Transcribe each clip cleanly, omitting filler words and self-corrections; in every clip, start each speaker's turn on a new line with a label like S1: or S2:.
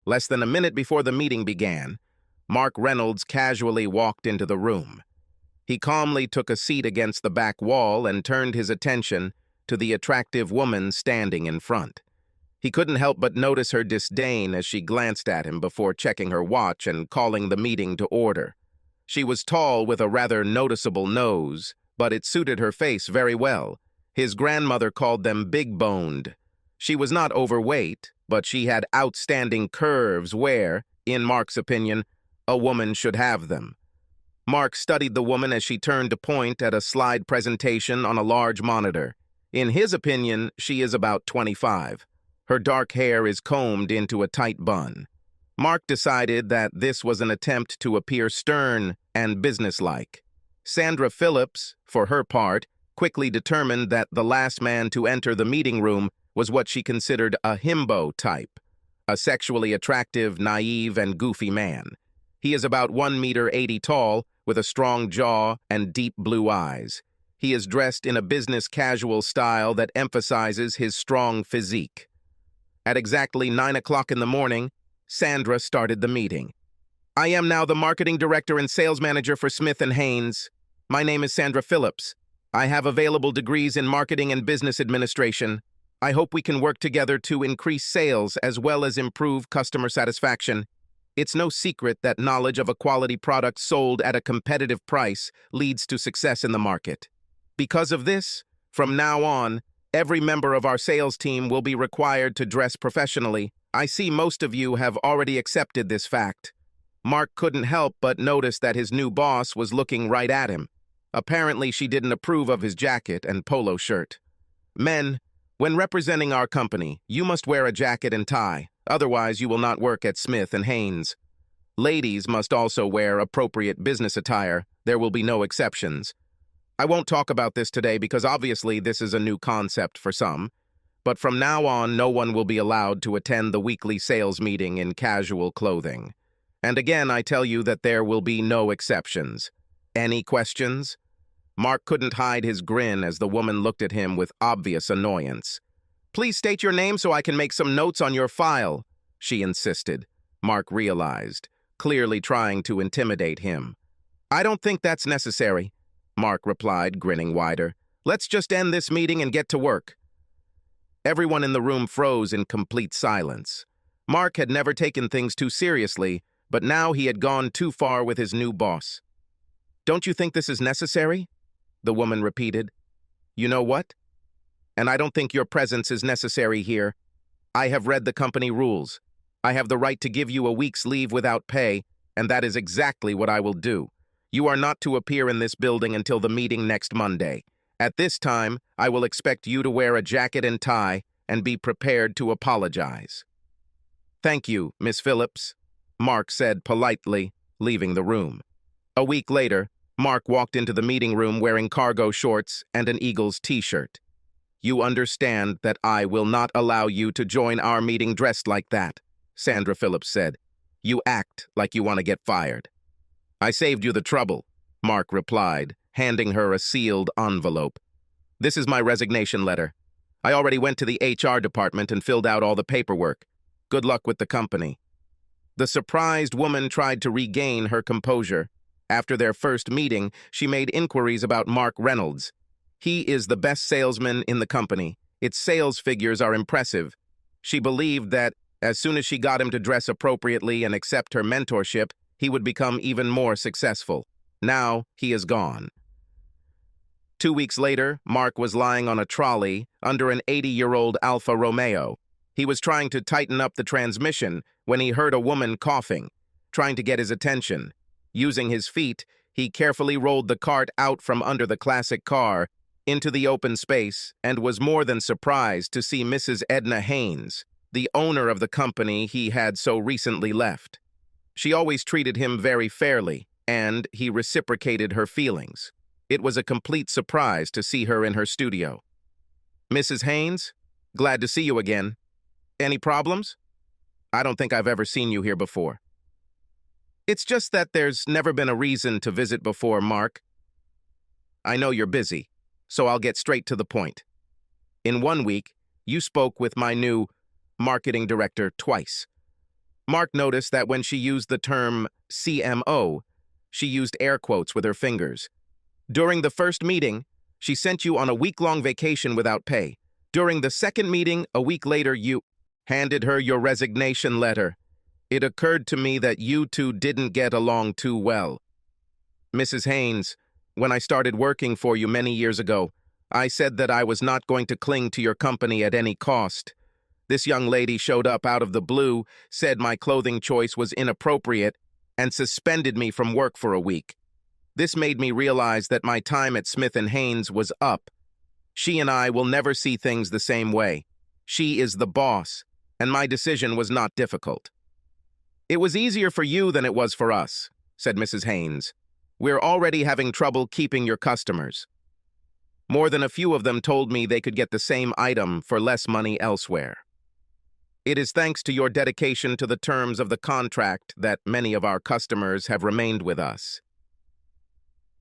S1: Less than a minute before the meeting began, Mark Reynolds casually walked into the room. He calmly took a seat against the back wall and turned his attention to the attractive woman standing in front. He couldn't help but notice her disdain as she glanced at him before checking her watch and calling the meeting to order. She was tall with a rather noticeable nose, but it suited her face very well. His grandmother called them big-boned. She was not overweight, but she had outstanding curves where, in Mark's opinion, a woman should have them. Mark studied the woman as she turned to point at a slide presentation on a large monitor. In his opinion, she is about 25. Her dark hair is combed into a tight bun. Mark decided that this was an attempt to appear stern and businesslike. Sandra Phillips, for her part, quickly determined that the last man to enter the meeting room was what she considered a himbo type, a sexually attractive, naive, and goofy man. He is about 1.80 meters tall, with a strong jaw and deep blue eyes. He is dressed in a business casual style that emphasizes his strong physique. At exactly 9 o'clock in the morning, Sandra started the meeting. "I am now the marketing director and sales manager for Smith & Haynes. My name is Sandra Phillips. I have available degrees in marketing and business administration. I hope we can work together to increase sales as well as improve customer satisfaction. It's no secret that knowledge of a quality product sold at a competitive price leads to success in the market. Because of this, from now on, every member of our sales team will be required to dress professionally. I see most of you have already accepted this fact." Mark couldn't help but notice that his new boss was looking right at him. Apparently, she didn't approve of his jacket and polo shirt. "Men, when representing our company, you must wear a jacket and tie. Otherwise, you will not work at Smith & Haynes. Ladies must also wear appropriate business attire. There will be no exceptions. I won't talk about this today because obviously this is a new concept for some, but from now on, no one will be allowed to attend the weekly sales meeting in casual clothing. And again, I tell you that there will be no exceptions. Any questions?" Mark couldn't hide his grin as the woman looked at him with obvious annoyance. "Please state your name so I can make some notes on your file," she insisted. Mark realized, clearly trying to intimidate him. "I don't think that's necessary," Mark replied, grinning wider. "Let's just end this meeting and get to work." Everyone in the room froze in complete silence. Mark had never taken things too seriously, but now he had gone too far with his new boss. "Don't you think this is necessary?" the woman repeated. "You know what? And I don't think your presence is necessary here. I have read the company rules. I have the right to give you a week's leave without pay, and that is exactly what I will do. You are not to appear in this building until the meeting next Monday. At this time, I will expect you to wear a jacket and tie and be prepared to apologize." "Thank you, Miss Phillips," Mark said politely, leaving the room. A week later, Mark walked into the meeting room wearing cargo shorts and an Eagles t-shirt. "You understand that I will not allow you to join our meeting dressed like that," Sandra Phillips said. "You act like you want to get fired." "I saved you the trouble," Mark replied, handing her a sealed envelope. "This is my resignation letter. I already went to the HR department and filled out all the paperwork. Good luck with the company." The surprised woman tried to regain her composure. After their first meeting, she made inquiries about Mark Reynolds. "He is the best salesman in the company. Its sales figures are impressive." She believed that as soon as she got him to dress appropriately and accept her mentorship, he would become even more successful. Now he is gone. 2 weeks later, Mark was lying on a trolley under an 80-year-old Alfa Romeo. He was trying to tighten up the transmission when he heard a woman coughing, trying to get his attention. Using his feet, he carefully rolled the cart out from under the classic car into the open space and was more than surprised to see Mrs. Edna Haynes, the owner of the company he had so recently left. She always treated him very fairly, and he reciprocated her feelings. It was a complete surprise to see her in her studio. "Mrs. Haynes, glad to see you again. Any problems? I don't think I've ever seen you here before." "It's just that there's never been a reason to visit before, Mark. I know you're busy, so I'll get straight to the point. In 1 week, you spoke with my new marketing director twice. Mark noticed that when she used the term CMO, she used air quotes with her fingers. During the first meeting, she sent you on a week-long vacation without pay. During the second meeting, a week later, you handed her your resignation letter. It occurred to me that you two didn't get along too well. Mrs. Haynes, when I started working for you many years ago, I said that I was not going to cling to your company at any cost. This young lady showed up out of the blue, said my clothing choice was inappropriate, and suspended me from work for a week. This made me realize that my time at Smith & Haynes was up. She and I will never see things the same way. She is the boss, and my decision was not difficult. It was easier for you than it was for us, said Mrs. Haynes. We're already having trouble keeping your customers. More than a few of them told me they could get the same item for less money elsewhere. It is thanks to your dedication to the terms of the contract that many of our customers have remained with us.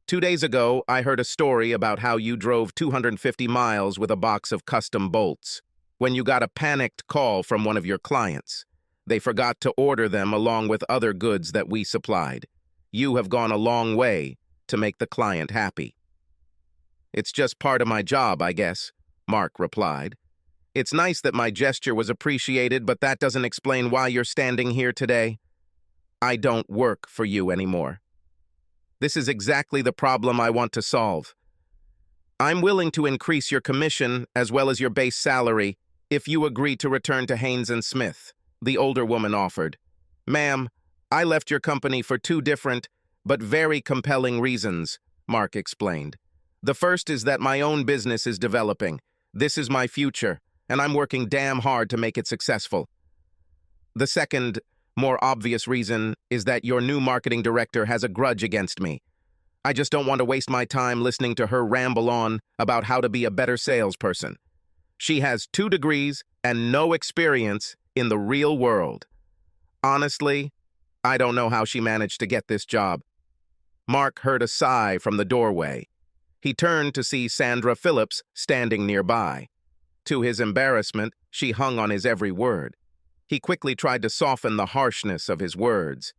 S1: 2 days ago, I heard a story about how you drove 250 miles with a box of custom bolts when you got a panicked call from one of your clients. They forgot to order them along with other goods that we supplied. You have gone a long way to make the client happy. It's just part of my job, I guess, Mark replied. It's nice that my gesture was appreciated, but that doesn't explain why you're standing here today. I don't work for you anymore. This is exactly the problem I want to solve. I'm willing to increase your commission as well as your base salary if you agree to return to Haynes & Smith, the older woman offered. Ma'am, I left your company for 2 different but very compelling reasons, Mark explained. The first is that my own business is developing. This is my future, and I'm working damn hard to make it successful. The second, more obvious reason is that your new marketing director has a grudge against me. I just don't want to waste my time listening to her ramble on about how to be a better salesperson. She has 2 degrees and no experience in the real world. Honestly, I don't know how she managed to get this job. Mark heard a sigh from the doorway. He turned to see Sandra Phillips standing nearby. To his embarrassment, she hung on his every word. He quickly tried to soften the harshness of his words.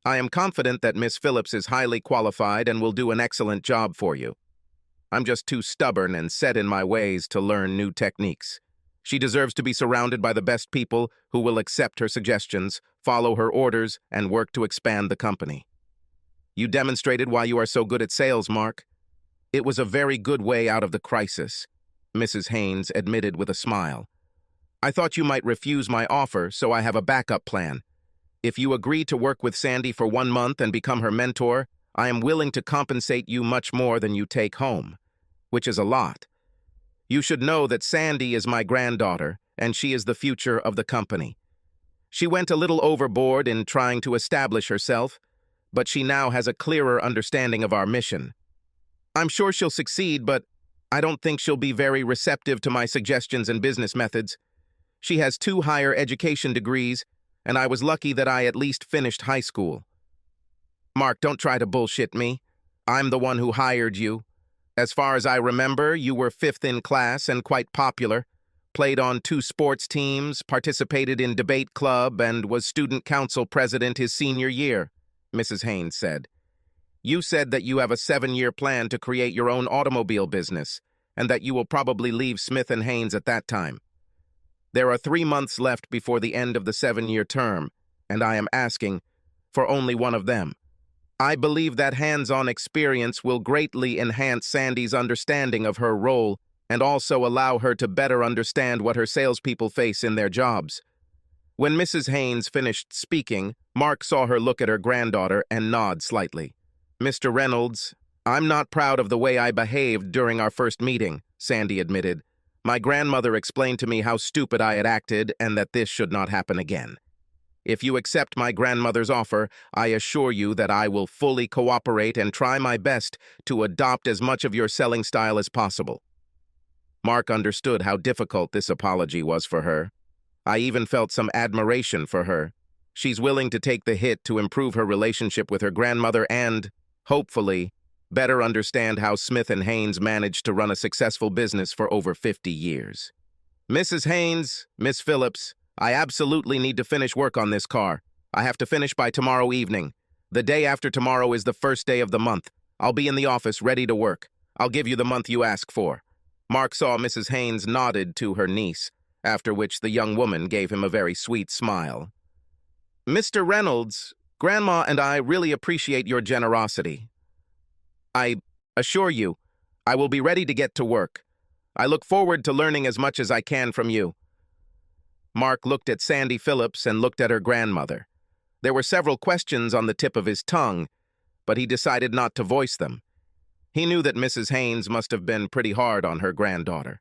S1: I am confident that Miss Phillips is highly qualified and will do an excellent job for you. I'm just too stubborn and set in my ways to learn new techniques. She deserves to be surrounded by the best people who will accept her suggestions, follow her orders, and work to expand the company. You demonstrated why you are so good at sales, Mark. It was a very good way out of the crisis, Mrs. Haynes admitted with a smile. I thought you might refuse my offer, so I have a backup plan. If you agree to work with Sandy for 1 month and become her mentor, I am willing to compensate you much more than you take home, which is a lot. You should know that Sandy is my granddaughter, and she is the future of the company. She went a little overboard in trying to establish herself, but she now has a clearer understanding of our mission. I'm sure she'll succeed, but I don't think she'll be very receptive to my suggestions and business methods. She has 2 higher education degrees, and I was lucky that I at least finished high school. Mark, don't try to bullshit me. I'm the one who hired you. As far as I remember, you were 5th in class and quite popular, played on 2 sports teams, participated in debate club, and was student council president his senior year, Mrs. Haynes said. You said that you have a 7-year plan to create your own automobile business, and that you will probably leave Smith & Haynes at that time. There are 3 months left before the end of the 7-year term, and I am asking for only one of them. I believe that hands-on experience will greatly enhance Sandy's understanding of her role and also allow her to better understand what her salespeople face in their jobs. When Mrs. Haynes finished speaking, Mark saw her look at her granddaughter and nod slightly. Mr. Reynolds, I'm not proud of the way I behaved during our first meeting, Sandy admitted. My grandmother explained to me how stupid I had acted and that this should not happen again. If you accept my grandmother's offer, I assure you that I will fully cooperate and try my best to adopt as much of your selling style as possible. Mark understood how difficult this apology was for her. I even felt some admiration for her. She's willing to take the hit to improve her relationship with her grandmother and, hopefully, better understand how Smith & Haynes managed to run a successful business for over 50 years. Mrs. Haynes, Miss Phillips, I absolutely need to finish work on this car. I have to finish by tomorrow evening. The day after tomorrow is the first day of the month. I'll be in the office ready to work. I'll give you the month you ask for." Mark saw Mrs. Haynes nodded to her niece, after which the young woman gave him a very sweet smile. "Mr. Reynolds, Grandma and I really appreciate your generosity. I assure you, I will be ready to get to work. I look forward to learning as much as I can from you." Mark looked at Sandy Phillips and looked at her grandmother. There were several questions on the tip of his tongue, but he decided not to voice them. He knew that Mrs. Haynes must have been pretty hard on her granddaughter.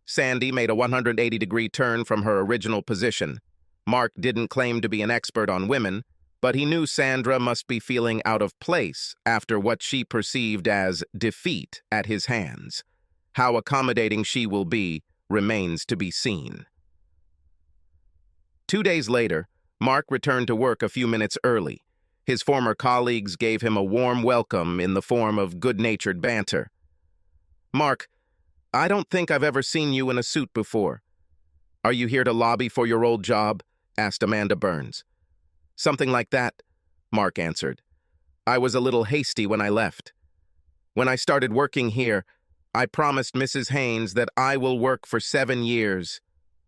S1: Sandy made a 180-degree turn from her original position. Mark didn't claim to be an expert on women, but he knew Sandra must be feeling out of place after what she perceived as defeat at his hands. How accommodating she will be remains to be seen. 2 days later, Mark returned to work a few minutes early. His former colleagues gave him a warm welcome in the form of good-natured banter. "Mark, I don't think I've ever seen you in a suit before. Are you here to lobby for your old job?" asked Amanda Burns. "Something like that," Mark answered. "I was a little hasty when I left. When I started working here, I promised Mrs. Haynes that I will work for 7 years.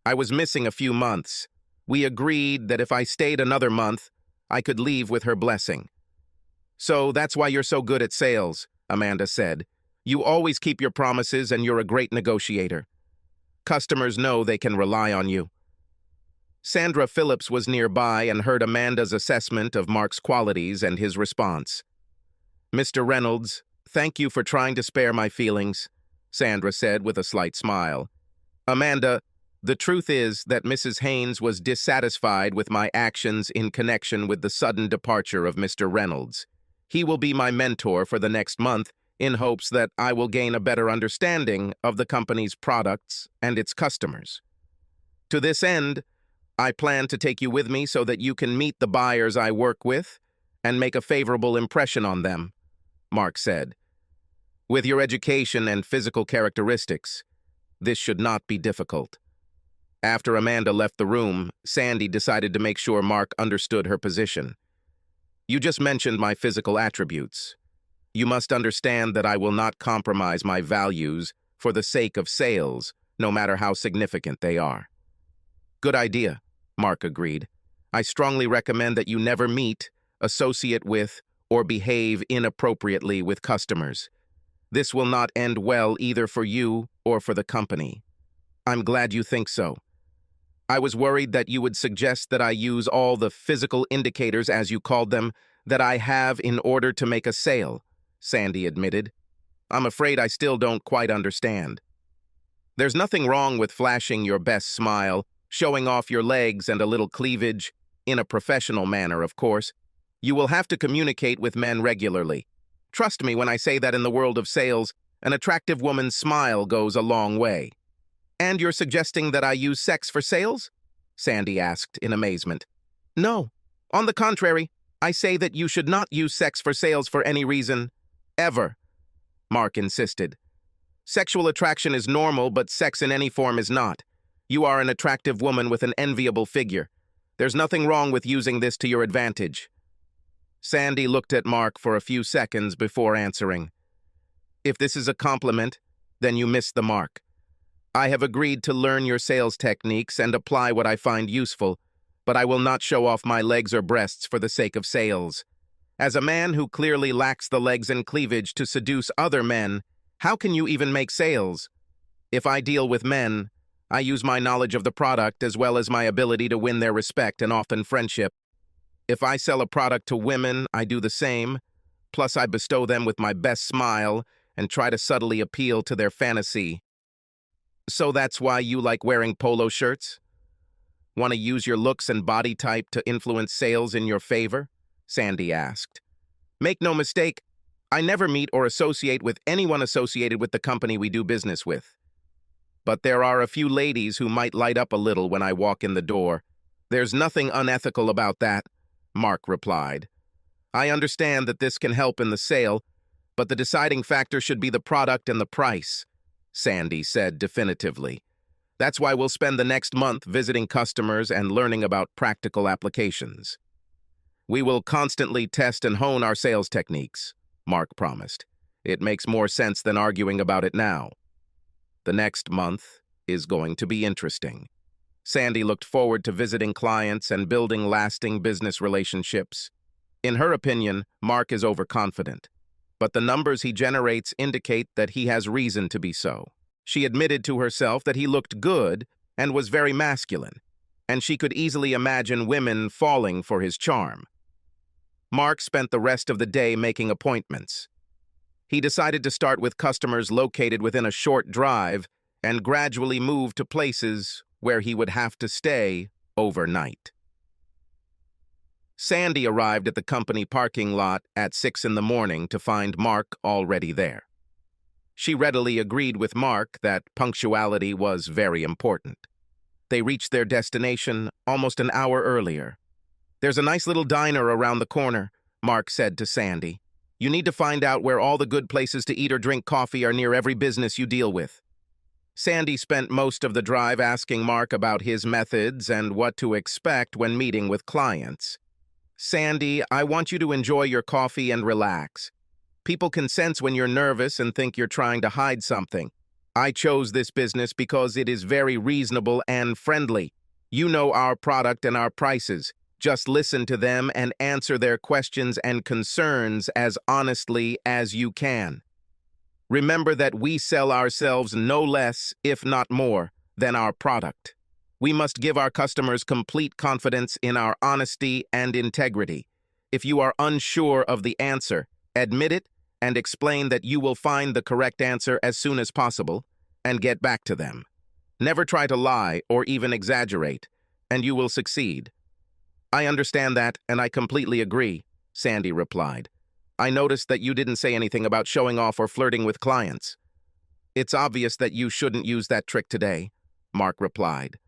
S1: I was missing a few months. We agreed that if I stayed another month, I could leave with her blessing." "So that's why you're so good at sales," Amanda said. "You always keep your promises and you're a great negotiator. Customers know they can rely on you." Sandra Phillips was nearby and heard Amanda's assessment of Mark's qualities and his response. "Mr. Reynolds, thank you for trying to spare my feelings," Sandra said with a slight smile. "Amanda, the truth is that Mrs. Haynes was dissatisfied with my actions in connection with the sudden departure of Mr. Reynolds. He will be my mentor for the next month in hopes that I will gain a better understanding of the company's products and its customers. To this end, I plan to take you with me so that you can meet the buyers I work with and make a favorable impression on them," Mark said. "With your education and physical characteristics, this should not be difficult." After Amanda left the room, Sandy decided to make sure Mark understood her position. "You just mentioned my physical attributes. You must understand that I will not compromise my values for the sake of sales, no matter how significant they are." "Good idea," Mark agreed. "I strongly recommend that you never meet, associate with, or behave inappropriately with customers. This will not end well either for you or for the company." "I'm glad you think so. I was worried that you would suggest that I use all the physical indicators, as you called them, that I have in order to make a sale," Sandy admitted. "I'm afraid I still don't quite understand. There's nothing wrong with flashing your best smile, showing off your legs and a little cleavage, in a professional manner, of course. You will have to communicate with men regularly. Trust me when I say that in the world of sales, an attractive woman's smile goes a long way." "And you're suggesting that I use sex for sales?" Sandy asked in amazement. "No. On the contrary, I say that you should not use sex for sales for any reason, ever," Mark insisted. "Sexual attraction is normal, but sex in any form is not. You are an attractive woman with an enviable figure. There's nothing wrong with using this to your advantage." Sandy looked at Mark for a few seconds before answering. "If this is a compliment, then you missed the mark. I have agreed to learn your sales techniques and apply what I find useful, but I will not show off my legs or breasts for the sake of sales. As a man who clearly lacks the legs and cleavage to seduce other men, how can you even make sales? If I deal with men, I use my knowledge of the product as well as my ability to win their respect and often friendship. If I sell a product to women, I do the same, plus I bestow them with my best smile and try to subtly appeal to their fantasy. So that's why you like wearing polo shirts? Want to use your looks and body type to influence sales in your favor?" Sandy asked. "Make no mistake, I never meet or associate with anyone associated with the company we do business with. But there are a few ladies who might light up a little when I walk in the door. There's nothing unethical about that," Mark replied. "I understand that this can help in the sale, but the deciding factor should be the product and the price," Sandy said definitively. "That's why we'll spend the next month visiting customers and learning about practical applications." We will constantly test and hone our sales techniques, Mark promised. It makes more sense than arguing about it now. The next month is going to be interesting. Sandy looked forward to visiting clients and building lasting business relationships. In her opinion, Mark is overconfident, but the numbers he generates indicate that he has reason to be so. She admitted to herself that he looked good and was very masculine, and she could easily imagine women falling for his charm. Mark spent the rest of the day making appointments. He decided to start with customers located within a short drive and gradually move to places where he would have to stay overnight. Sandy arrived at the company parking lot at 6 in the morning to find Mark already there. She readily agreed with Mark that punctuality was very important. They reached their destination almost an hour earlier. "There's a nice little diner around the corner," Mark said to Sandy. "You need to find out where all the good places to eat or drink coffee are near every business you deal with." Sandy spent most of the drive asking Mark about his methods and what to expect when meeting with clients. "Sandy, I want you to enjoy your coffee and relax. People can sense when you're nervous and think you're trying to hide something. I chose this business because it is very reasonable and friendly. You know our product and our prices. Just listen to them and answer their questions and concerns as honestly as you can. Remember that we sell ourselves no less, if not more, than our product. We must give our customers complete confidence in our honesty and integrity. If you are unsure of the answer, admit it and explain that you will find the correct answer as soon as possible and get back to them. Never try to lie or even exaggerate, and you will succeed." "I understand that, and I completely agree," Sandy replied. "I noticed that you didn't say anything about showing off or flirting with clients." "It's obvious that you shouldn't use that trick today," Mark replied.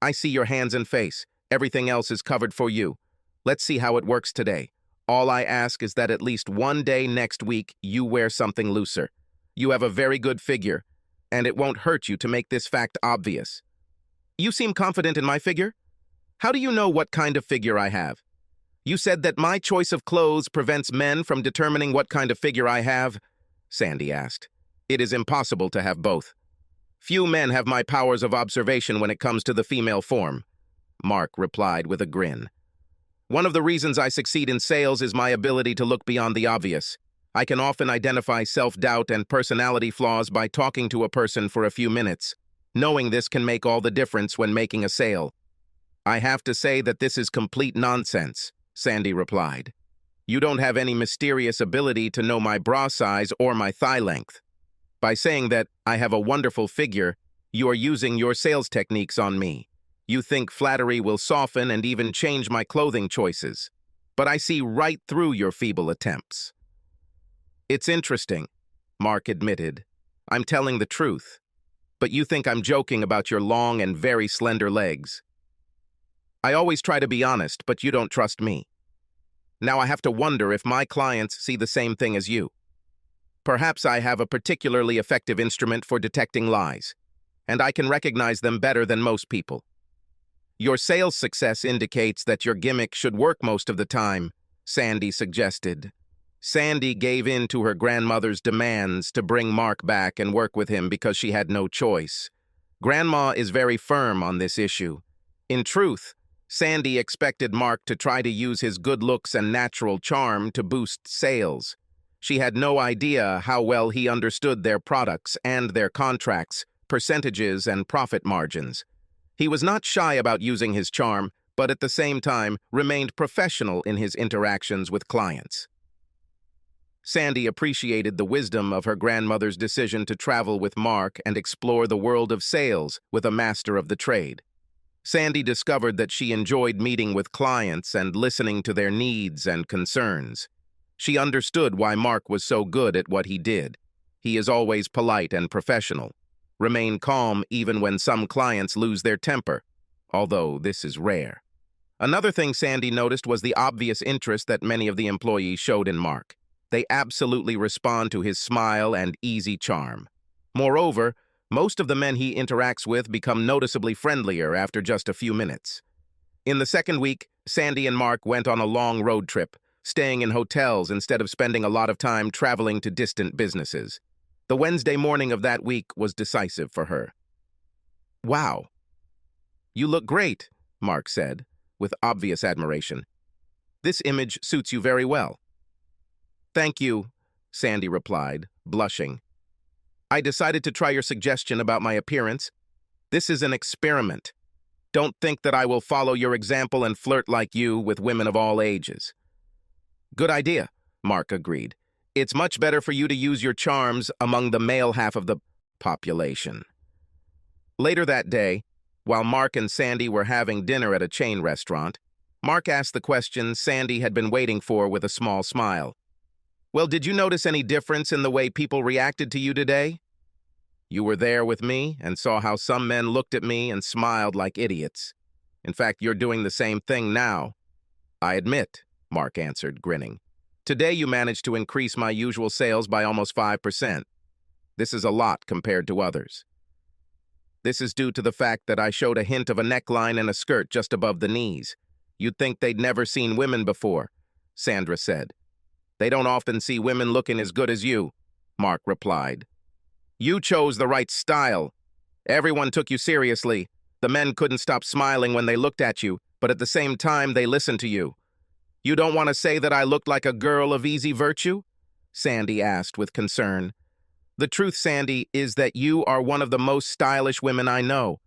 S1: "I see your hands and face. Everything else is covered for you. Let's see how it works today. All I ask is that at least one day next week you wear something looser. You have a very good figure, and it won't hurt you to make this fact obvious." "You seem confident in my figure? How do you know what kind of figure I have?" "You said that my choice of clothes prevents men from determining what kind of figure I have," Sandy asked. "It is impossible to have both. Few men have my powers of observation when it comes to the female form," Mark replied with a grin. "One of the reasons I succeed in sales is my ability to look beyond the obvious. I can often identify self-doubt and personality flaws by talking to a person for a few minutes. Knowing this can make all the difference when making a sale." "I have to say that this is complete nonsense," Sandy replied. "You don't have any mysterious ability to know my bra size or my thigh length. By saying that I have a wonderful figure, you are using your sales techniques on me. You think flattery will soften and even change my clothing choices. But I see right through your feeble attempts." "It's interesting," Mark admitted. "I'm telling the truth. But you think I'm joking about your long and very slender legs. I always try to be honest, but you don't trust me. Now I have to wonder if my clients see the same thing as you. Perhaps I have a particularly effective instrument for detecting lies, and I can recognize them better than most people. Your sales success indicates that your gimmick should work most of the time," Sandy suggested. Sandy gave in to her grandmother's demands to bring Mark back and work with him because she had no choice. Grandma is very firm on this issue. In truth, Sandy expected Mark to try to use his good looks and natural charm to boost sales. She had no idea how well he understood their products and their contracts, percentages, and profit margins. He was not shy about using his charm, but at the same time remained professional in his interactions with clients. Sandy appreciated the wisdom of her grandmother's decision to travel with Mark and explore the world of sales with a master of the trade. Sandy discovered that she enjoyed meeting with clients and listening to their needs and concerns. She understood why Mark was so good at what he did. He is always polite and professional. Remain calm even when some clients lose their temper, although this is rare. Another thing Sandy noticed was the obvious interest that many of the employees showed in Mark. They absolutely respond to his smile and easy charm. Moreover, most of the men he interacts with become noticeably friendlier after just a few minutes. In the second week, Sandy and Mark went on a long road trip, staying in hotels instead of spending a lot of time traveling to distant businesses. The Wednesday morning of that week was decisive for her. "Wow, you look great," Mark said, with obvious admiration. "This image suits you very well." "Thank you," Sandy replied, blushing. "I decided to try your suggestion about my appearance. This is an experiment. Don't think that I will follow your example and flirt like you with women of all ages." "Good idea," Mark agreed. "It's much better for you to use your charms among the male half of the population." Later that day, while Mark and Sandy were having dinner at a chain restaurant, Mark asked the question Sandy had been waiting for with a small smile. "Well, did you notice any difference in the way people reacted to you today? You were there with me and saw how some men looked at me and smiled like idiots. In fact, you're doing the same thing now." "I admit," Mark answered, grinning. "Today you managed to increase my usual sales by almost 5%. This is a lot compared to others. This is due to the fact that I showed a hint of a neckline and a skirt just above the knees. You'd think they'd never seen women before," Sandra said. "They don't often see women looking as good as you," Mark replied. "You chose the right style. Everyone took you seriously. The men couldn't stop smiling when they looked at you, but at the same time they listened to you. You don't want to say that I looked like a girl of easy virtue?" Sandy asked with concern. "The truth, Sandy, is that you are one of the most stylish women I know.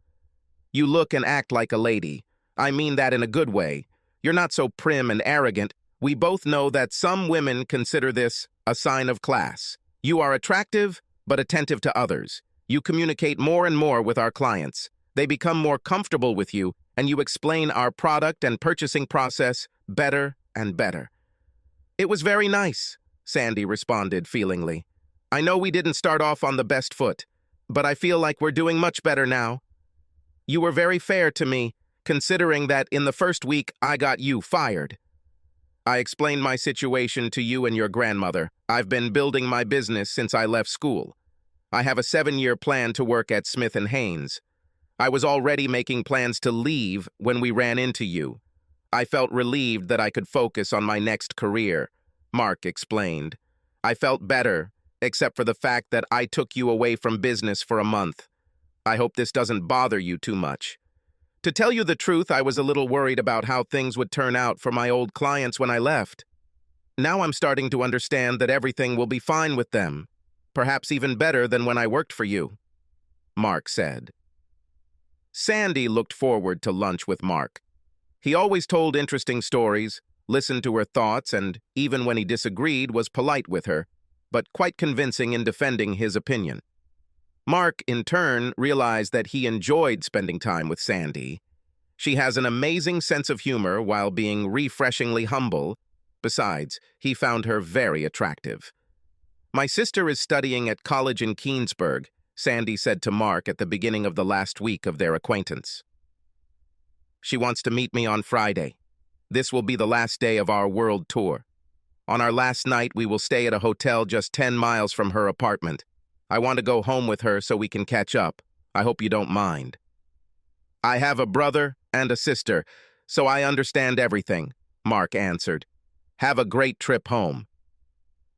S1: You look and act like a lady. I mean that in a good way. You're not so prim and arrogant. We both know that some women consider this a sign of class. You are attractive, but attentive to others. You communicate more and more with our clients. They become more comfortable with you, and you explain our product and purchasing process better and better." "It was very nice," Sandy responded feelingly. "I know we didn't start off on the best foot, but I feel like we're doing much better now. You were very fair to me, considering that in the first week I got you fired. I explained my situation to you and your grandmother. I've been building my business since I left school. I have a 7-year plan to work at Smith & Haynes. I was already making plans to leave when we ran into you. I felt relieved that I could focus on my next career," Mark explained. "I felt better, except for the fact that I took you away from business for a month. I hope this doesn't bother you too much. To tell you the truth, I was a little worried about how things would turn out for my old clients when I left. Now I'm starting to understand that everything will be fine with them, perhaps even better than when I worked for you," Mark said. Sandy looked forward to lunch with Mark. He always told interesting stories, listened to her thoughts, and, even when he disagreed, was polite with her, but quite convincing in defending his opinion. Mark, in turn, realized that he enjoyed spending time with Sandy. She has an amazing sense of humor while being refreshingly humble. Besides, he found her very attractive. "My sister is studying at college in Keensburg," Sandy said to Mark at the beginning of the last week of their acquaintance. "She wants to meet me on Friday. This will be the last day of our world tour. On our last night, we will stay at a hotel just 10 miles from her apartment. I want to go home with her so we can catch up. I hope you don't mind." "I have a brother and a sister, so I understand everything," Mark answered. "Have a great trip home."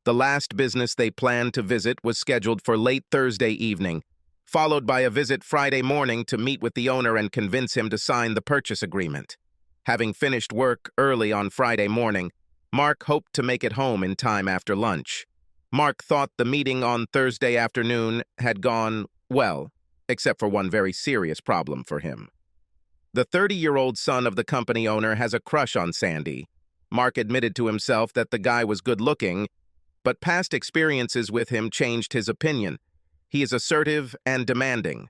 S1: The last business they planned to visit was scheduled for late Thursday evening, followed by a visit Friday morning to meet with the owner and convince him to sign the purchase agreement. Having finished work early on Friday morning, Mark hoped to make it home in time after lunch. Mark thought the meeting on Thursday afternoon had gone well, except for one very serious problem for him. The 30-year-old son of the company owner has a crush on Sandy. Mark admitted to himself that the guy was good-looking, but past experiences with him changed his opinion. He is assertive and demanding.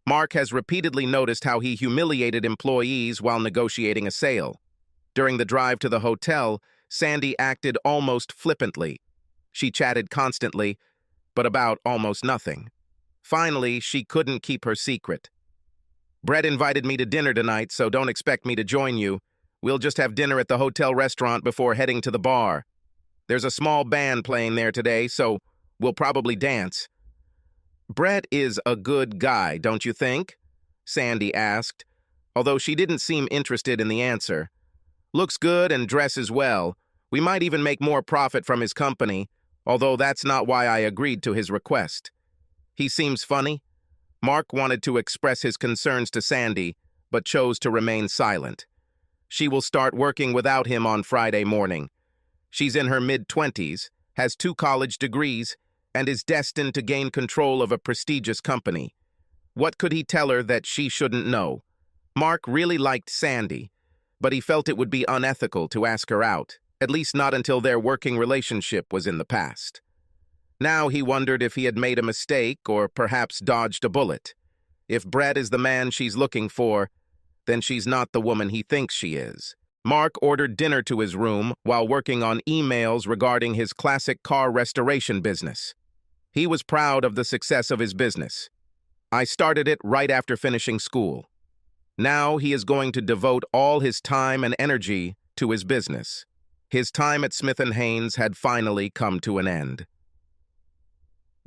S1: Mark has repeatedly noticed how he humiliated employees while negotiating a sale. During the drive to the hotel, Sandy acted almost flippantly. She chatted constantly, but about almost nothing. Finally, she couldn't keep her secret. "Brett invited me to dinner tonight, so don't expect me to join you. We'll just have dinner at the hotel restaurant before heading to the bar. There's a small band playing there today, so we'll probably dance." "Brett is a good guy, don't you think?" Sandy asked. although she didn't seem interested in the answer. "Looks good and dresses well. We might even make more profit from his company, although that's not why I agreed to his request." "He seems funny." Mark wanted to express his concerns to Sandy, but chose to remain silent. She will start working without him on Friday morning. She's in her mid-20s, has 2 college degrees, and is destined to gain control of a prestigious company. What could he tell her that she shouldn't know? Mark really liked Sandy, but he felt it would be unethical to ask her out, at least not until their working relationship was in the past. Now he wondered if he had made a mistake or perhaps dodged a bullet. If Brett is the man she's looking for, then she's not the woman he thinks she is. Mark ordered dinner to his room while working on emails regarding his classic car restoration business. He was proud of the success of his business. "I started it right after finishing school." Now he is going to devote all his time and energy to his business. His time at Smith & Haynes had finally come to an end.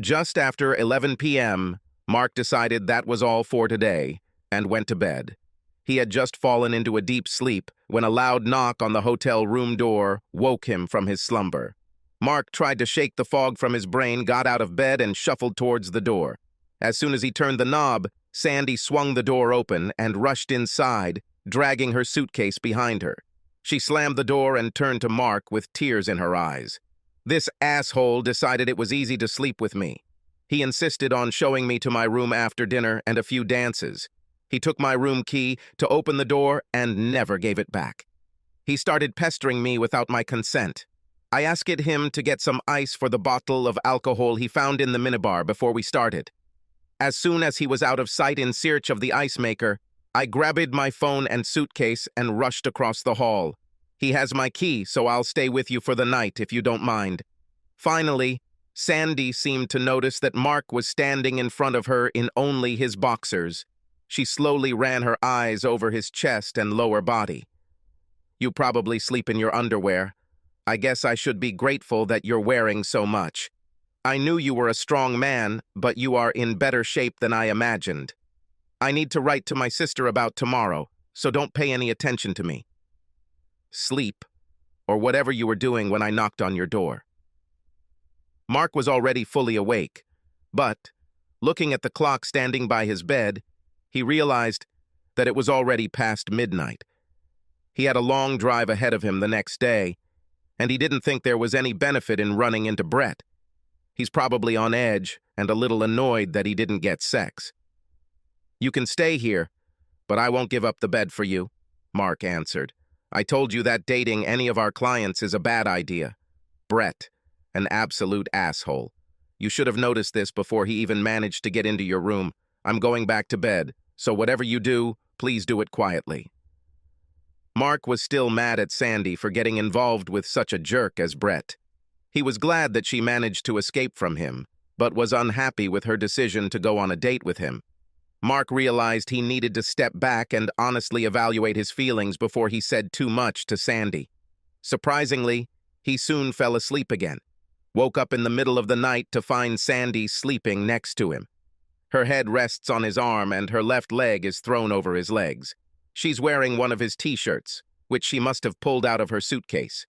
S1: Just after 11 p.m., Mark decided that was all for today and went to bed. He had just fallen into a deep sleep when a loud knock on the hotel room door woke him from his slumber. Mark tried to shake the fog from his brain, got out of bed, and shuffled towards the door. As soon as he turned the knob, Sandy swung the door open and rushed inside, dragging her suitcase behind her. She slammed the door and turned to Mark with tears in her eyes. "This asshole decided it was easy to sleep with me. He insisted on showing me to my room after dinner and a few dances. He took my room key to open the door and never gave it back. He started pestering me without my consent. I asked him to get some ice for the bottle of alcohol he found in the minibar before we started. As soon as he was out of sight in search of the ice maker, I grabbed my phone and suitcase and rushed across the hall. He has my key, so I'll stay with you for the night if you don't mind." Finally, Sandy seemed to notice that Mark was standing in front of her in only his boxers. She slowly ran her eyes over his chest and lower body. "You probably sleep in your underwear. I guess I should be grateful that you're wearing so much. I knew you were a strong man, but you are in better shape than I imagined. I need to write to my sister about tomorrow, so don't pay any attention to me. Sleep, or whatever you were doing when I knocked on your door." Mark was already fully awake, but, looking at the clock standing by his bed, he realized that it was already past midnight. He had a long drive ahead of him the next day, and he didn't think there was any benefit in running into Brett. He's probably on edge and a little annoyed that he didn't get sex. "You can stay here, but I won't give up the bed for you," Mark answered. "I told you that dating any of our clients is a bad idea. Brett, an absolute asshole. You should have noticed this before he even managed to get into your room. I'm going back to bed, so whatever you do, please do it quietly." Mark was still mad at Sandy for getting involved with such a jerk as Brett. He was glad that she managed to escape from him, but was unhappy with her decision to go on a date with him. Mark realized he needed to step back and honestly evaluate his feelings before he said too much to Sandy. Surprisingly, he soon fell asleep again, woke up in the middle of the night to find Sandy sleeping next to him. Her head rests on his arm and her left leg is thrown over his legs. She's wearing one of his t-shirts, which she must have pulled out of her suitcase.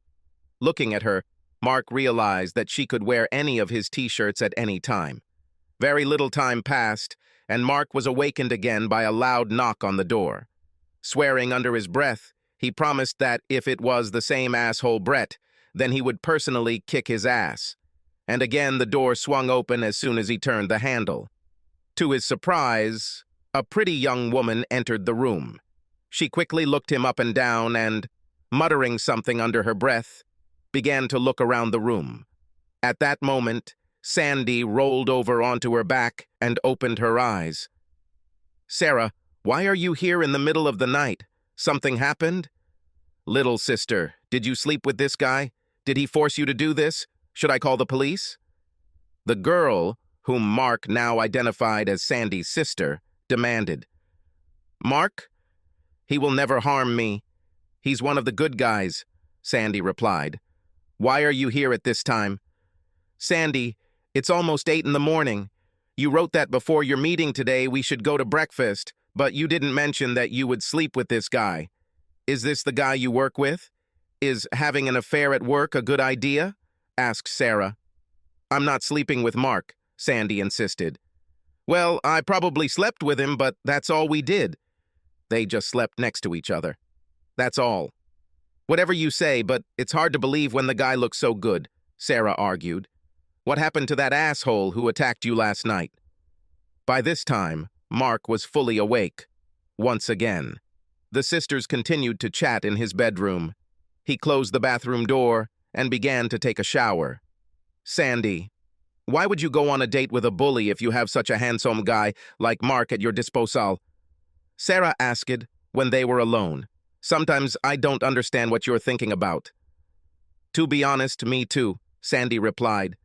S1: Looking at her, Mark realized that she could wear any of his t-shirts at any time. Very little time passed, and Mark was awakened again by a loud knock on the door. Swearing under his breath, he promised that if it was the same asshole Brett, then he would personally kick his ass. And again the door swung open as soon as he turned the handle. To his surprise, a pretty young woman entered the room. She quickly looked him up and down and, muttering something under her breath, began to look around the room. At that moment, Sandy rolled over onto her back and opened her eyes. "Sarah, why are you here in the middle of the night? Something happened?" "Little sister, did you sleep with this guy? Did he force you to do this? Should I call the police?" The girl, whom Mark now identified as Sandy's sister, demanded. "Mark? He will never harm me. He's one of the good guys," Sandy replied. "Why are you here at this time?" "Sandy, it's almost 8 in the morning. You wrote that before your meeting today we should go to breakfast, But you didn't mention that you would sleep with this guy. Is this the guy you work with? Is having an affair at work a good idea? Asked Sarah. I'm not sleeping with Mark, Sandy insisted. Well, I probably slept with him, but that's all we did. They just slept next to each other. That's all. Whatever you say, but it's hard to believe when the guy looks so good, Sarah argued. What happened to that asshole who attacked you last night? By this time, Mark was fully awake. Once again. The sisters continued to chat in his bedroom. He closed the bathroom door and began to take a shower. Sandy, why would you go on a date with a bully if you have such a handsome guy like Mark at your disposal? Sarah asked when they were alone. Sometimes I don't understand what you're thinking about. To be honest, me too, Sandy replied.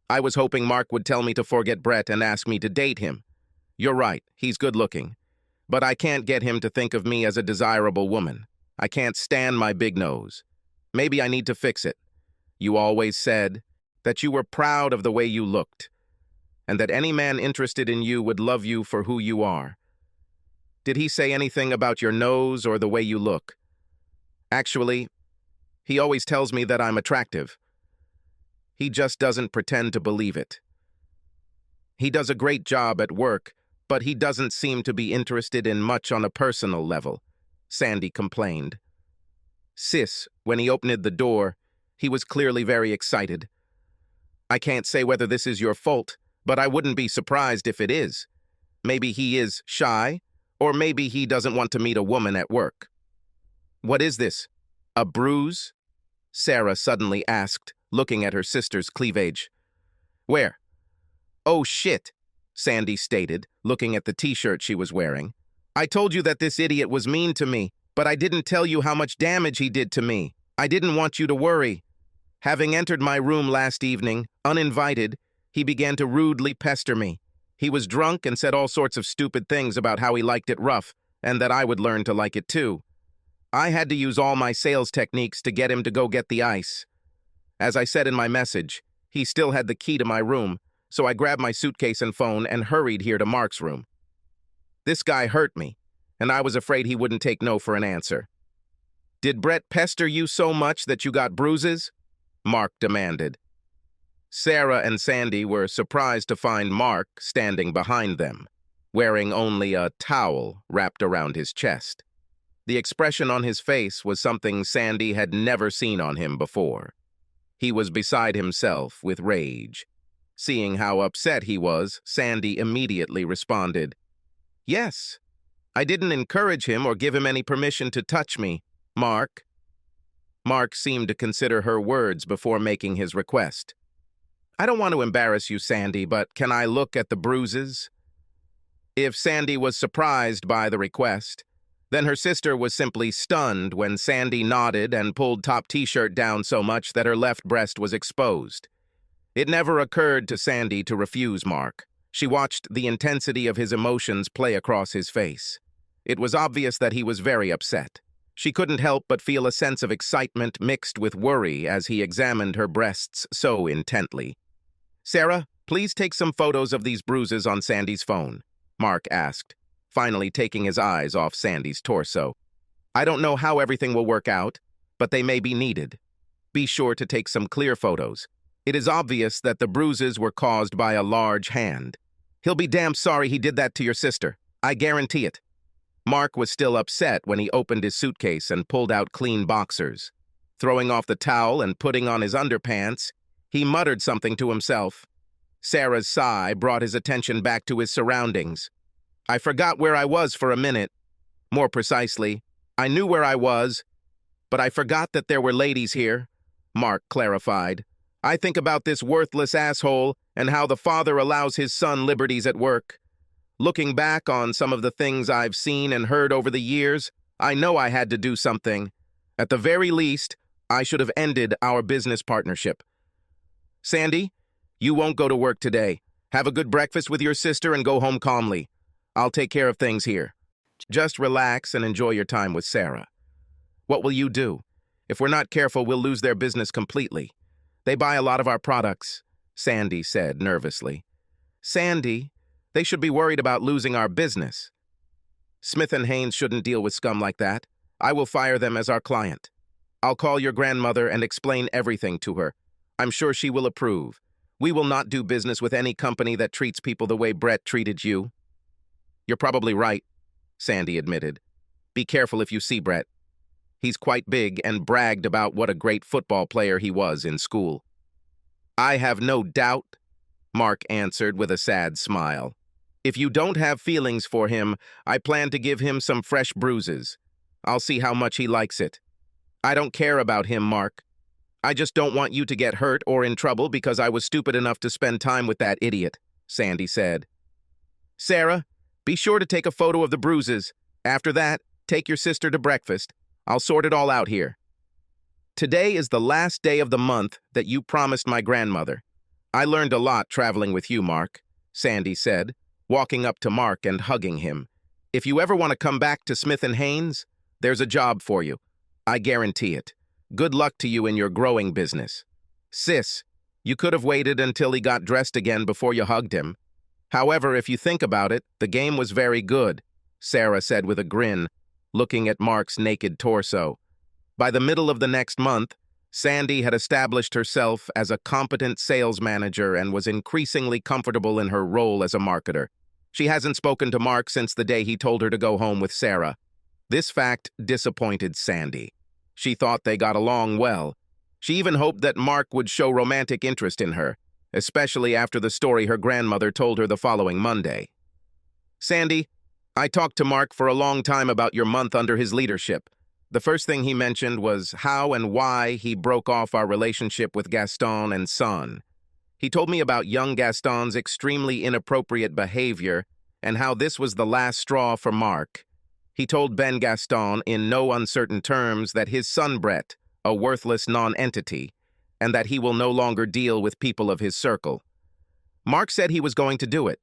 S1: I was hoping Mark would tell me to forget Brett and ask me to date him. You're right, he's good-looking. But I can't get him to think of me as a desirable woman. I can't stand my big nose. Maybe I need to fix it. You always said that you were proud of the way you looked, and that any man interested in you would love you for who you are. Did he say anything about your nose or the way you look? Actually, he always tells me that I'm attractive. He just doesn't pretend to believe it. He does a great job at work, but he doesn't seem to be interested in much on a personal level, Sandy complained. Sis, when he opened the door, he was clearly very excited. I can't say whether this is your fault, but I wouldn't be surprised if it is. Maybe he is shy, or maybe he doesn't want to meet a woman at work. What is this? A bruise? Sarah suddenly asked, looking at her sister's cleavage. Where? Oh, shit, Sandy stated, looking at the t-shirt she was wearing. I told you that this idiot was mean to me, but I didn't tell you how much damage he did to me. I didn't want you to worry. Having entered my room last evening, uninvited, he began to rudely pester me. He was drunk and said all sorts of stupid things about how he liked it rough, and that I would learn to like it too. I had to use all my sales techniques to get him to go get the ice. As I said in my message, he still had the key to my room, so I grabbed my suitcase and phone and hurried here to Mark's room. This guy hurt me, and I was afraid he wouldn't take no for an answer. Did Brett pester you so much that you got bruises? Mark demanded. Sarah and Sandy were surprised to find Mark standing behind them, wearing only a towel wrapped around his chest. The expression on his face was something Sandy had never seen on him before. He was beside himself with rage. Seeing how upset he was, Sandy immediately responded, Yes, I didn't encourage him or give him any permission to touch me, Mark. Mark seemed to consider her words before making his request. I don't want to embarrass you, Sandy, but can I look at the bruises? If Sandy was surprised by the request, then her sister was simply stunned when Sandy nodded and pulled top t-shirt down so much that her left breast was exposed. It never occurred to Sandy to refuse Mark. She watched the intensity of his emotions play across his face. It was obvious that he was very upset. She couldn't help but feel a sense of excitement mixed with worry as he examined her breasts so intently. Sarah, please take some photos of these bruises on Sandy's phone, Mark asked, finally taking his eyes off Sandy's torso. I don't know how everything will work out, but they may be needed. Be sure to take some clear photos. It is obvious that the bruises were caused by a large hand. He'll be damn sorry he did that to your sister. I guarantee it. Mark was still upset when he opened his suitcase and pulled out clean boxers. Throwing off the towel and putting on his underpants, he muttered something to himself. Sarah's sigh brought his attention back to his surroundings. I forgot where I was for a minute. More precisely, I knew where I was, but I forgot that there were ladies here, Mark clarified. I think about this worthless asshole and how the father allows his son liberties at work. Looking back on some of the things I've seen and heard over the years, I know I had to do something. At the very least, I should have ended our business partnership. Sandy, you won't go to work today. Have a good breakfast with your sister and go home calmly. I'll take care of things here. Just relax and enjoy your time with Sarah. What will you do? If we're not careful, we'll lose their business completely. They buy a lot of our products, Sandy said nervously. Sandy, they should be worried about losing our business. Smith and Haynes shouldn't deal with scum like that. I will fire them as our client. I'll call your grandmother and explain everything to her. I'm sure she will approve. We will not do business with any company that treats people the way Brett treated you." "You're probably right," Sandy admitted. "Be careful if you see Brett. He's quite big and bragged about what a great football player he was in school." "I have no doubt," Mark answered with a sad smile. "If you don't have feelings for him, I plan to give him some fresh bruises. I'll see how much he likes it. I don't care about him, Mark. I just don't want you to get hurt or in trouble because I was stupid enough to spend time with that idiot," Sandy said. "Sarah, be sure to take a photo of the bruises. After that, take your sister to breakfast. I'll sort it all out here." "Today is the last day of the month that you promised my grandmother. I learned a lot traveling with you, Mark," Sandy said, walking up to Mark and hugging him. "If you ever want to come back to Smith and Haynes, there's a job for you. I guarantee it. Good luck to you in your growing business. Sis, you could have waited until he got dressed again before you hugged him. However, if you think about it, the game was very good," Sarah said with a grin, looking at Mark's naked torso. By the middle of the next month, Sandy had established herself as a competent sales manager and was increasingly comfortable in her role as a marketer. She hasn't spoken to Mark since the day he told her to go home with Sarah. This fact disappointed Sandy. She thought they got along well. She even hoped that Mark would show romantic interest in her, especially after the story her grandmother told her the following Monday. "Sandy, I talked to Mark for a long time about your month under his leadership. The first thing he mentioned was how and why he broke off our relationship with Gaston and Son. He told me about young Gaston's extremely inappropriate behavior and how this was the last straw for Mark. He told Ben Gaston in no uncertain terms that his son Brett, a worthless non-entity, and that he will no longer deal with people of his circle. Mark said he was going to do it.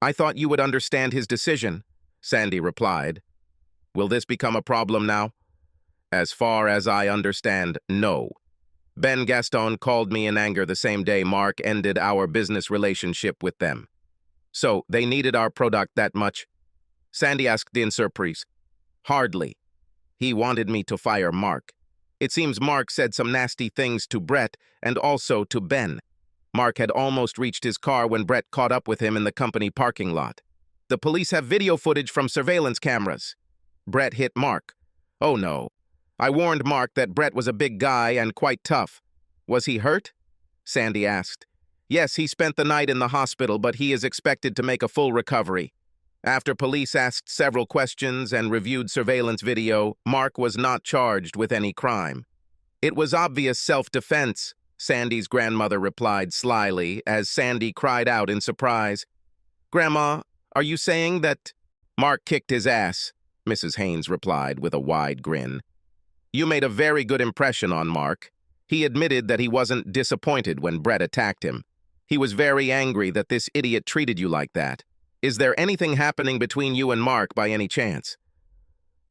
S1: I thought you would understand his decision," Sandy replied. "Will this become a problem now?" "As far as I understand, no. Ben Gaston called me in anger the same day Mark ended our business relationship with them. So they needed our product that much?" Sandy asked in surprise. "Hardly. He wanted me to fire Mark. It seems Mark said some nasty things to Brett and also to Ben. Mark had almost reached his car when Brett caught up with him in the company parking lot. The police have video footage from surveillance cameras. Brett hit Mark. Oh no. I warned Mark that Brett was a big guy and quite tough. Was he hurt?" Sandy asked. "Yes, he spent the night in the hospital, but he is expected to make a full recovery." After police asked several questions and reviewed surveillance video, Mark was not charged with any crime. "It was obvious self-defense," Sandy's grandmother replied slyly as Sandy cried out in surprise. "Grandma, are you saying that—" "Mark kicked his ass," Mrs. Haynes replied with a wide grin. "You made a very good impression on Mark. He admitted that he wasn't disappointed when Brett attacked him. He was very angry that this idiot treated you like that. Is there anything happening between you and Mark by any chance?"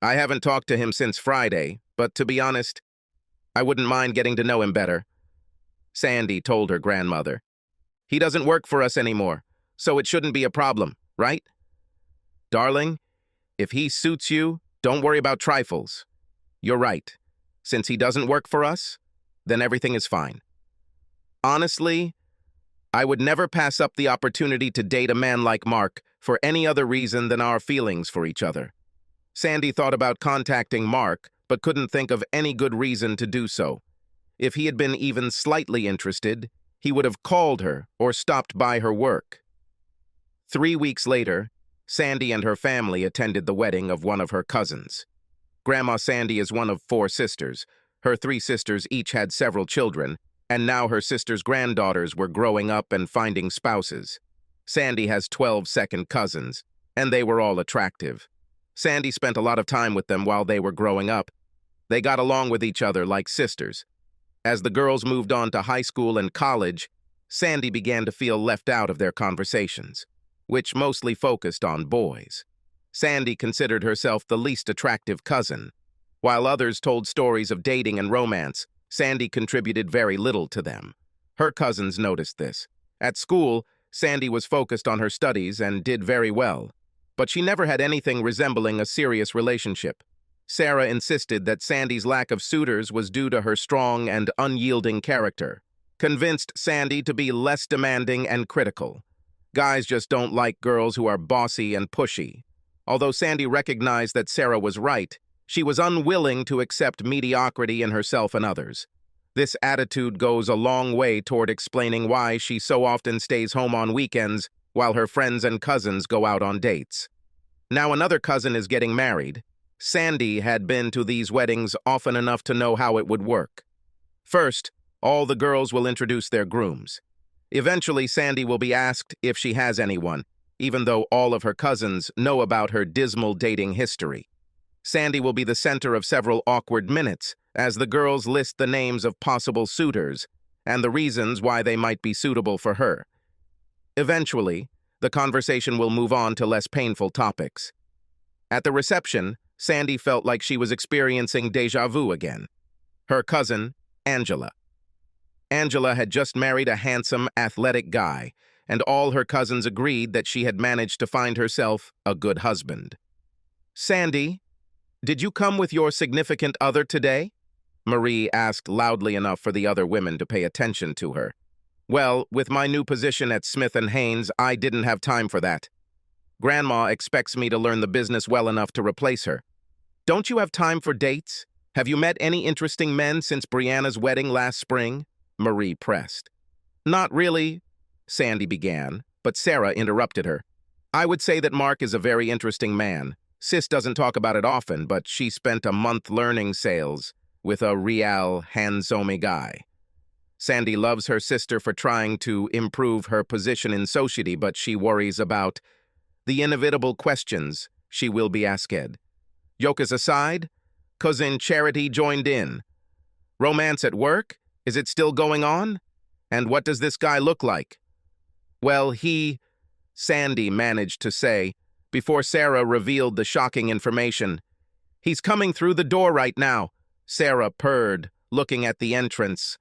S1: "I haven't talked to him since Friday, but to be honest, I wouldn't mind getting to know him better," Sandy told her grandmother. "He doesn't work for us anymore, so it shouldn't be a problem, right? Darling, if he suits you, don't worry about trifles. You're right. Since he doesn't work for us, then everything is fine. Honestly, I would never pass up the opportunity to date a man like Mark for any other reason than our feelings for each other." Sandy thought about contacting Mark, but couldn't think of any good reason to do so. If he had been even slightly interested, he would have called her or stopped by her work. 3 weeks later, Sandy and her family attended the wedding of one of her cousins. Grandma Sandy is one of 4 sisters. Her 3 sisters each had several children, and now her sisters' granddaughters were growing up and finding spouses. Sandy has 12 second cousins, and they were all attractive. Sandy spent a lot of time with them while they were growing up. They got along with each other like sisters. As the girls moved on to high school and college, Sandy began to feel left out of their conversations, which mostly focused on boys. Sandy considered herself the least attractive cousin. While others told stories of dating and romance, Sandy contributed very little to them. Her cousins noticed this. At school, Sandy was focused on her studies and did very well. but she never had anything resembling a serious relationship. Sarah insisted that Sandy's lack of suitors was due to her strong and unyielding character, convinced Sandy to be less demanding and critical. Guys just don't like girls who are bossy and pushy. Although Sandy recognized that Sarah was right, she was unwilling to accept mediocrity in herself and others. This attitude goes a long way toward explaining why she so often stays home on weekends while her friends and cousins go out on dates. Now another cousin is getting married. Sandy had been to these weddings often enough to know how it would work. First, all the girls will introduce their grooms. Eventually, Sandy will be asked if she has anyone, even though all of her cousins know about her dismal dating history. Sandy will be the center of several awkward minutes as the girls list the names of possible suitors and the reasons why they might be suitable for her. Eventually, the conversation will move on to less painful topics. At the reception, Sandy felt like she was experiencing déjà vu again. Her cousin, Angela. Angela had just married a handsome, athletic guy, and all her cousins agreed that she had managed to find herself a good husband. "Sandy, did you come with your significant other today?" Marie asked loudly enough for the other women to pay attention to her. "Well, with my new position at Smith & Haynes, I didn't have time for that. Grandma expects me to learn the business well enough to replace her. Don't you have time for dates? Have you met any interesting men since Brianna's wedding last spring?" Marie pressed. "Not really," Sandy began, but Sarah interrupted her. "I would say that Mark is a very interesting man. Sis doesn't talk about it often, but she spent a month learning sales with a real handsome guy. Sandy loves her sister for trying to improve her position in society, but she worries about the inevitable questions she will be asked. Jokas aside, cousin Charity joined in. Romance at work? Is it still going on? And what does this guy look like? Well, Sandy managed to say, before Sarah revealed the shocking information. "He's coming through the door right now," Sarah purred, looking at the entrance.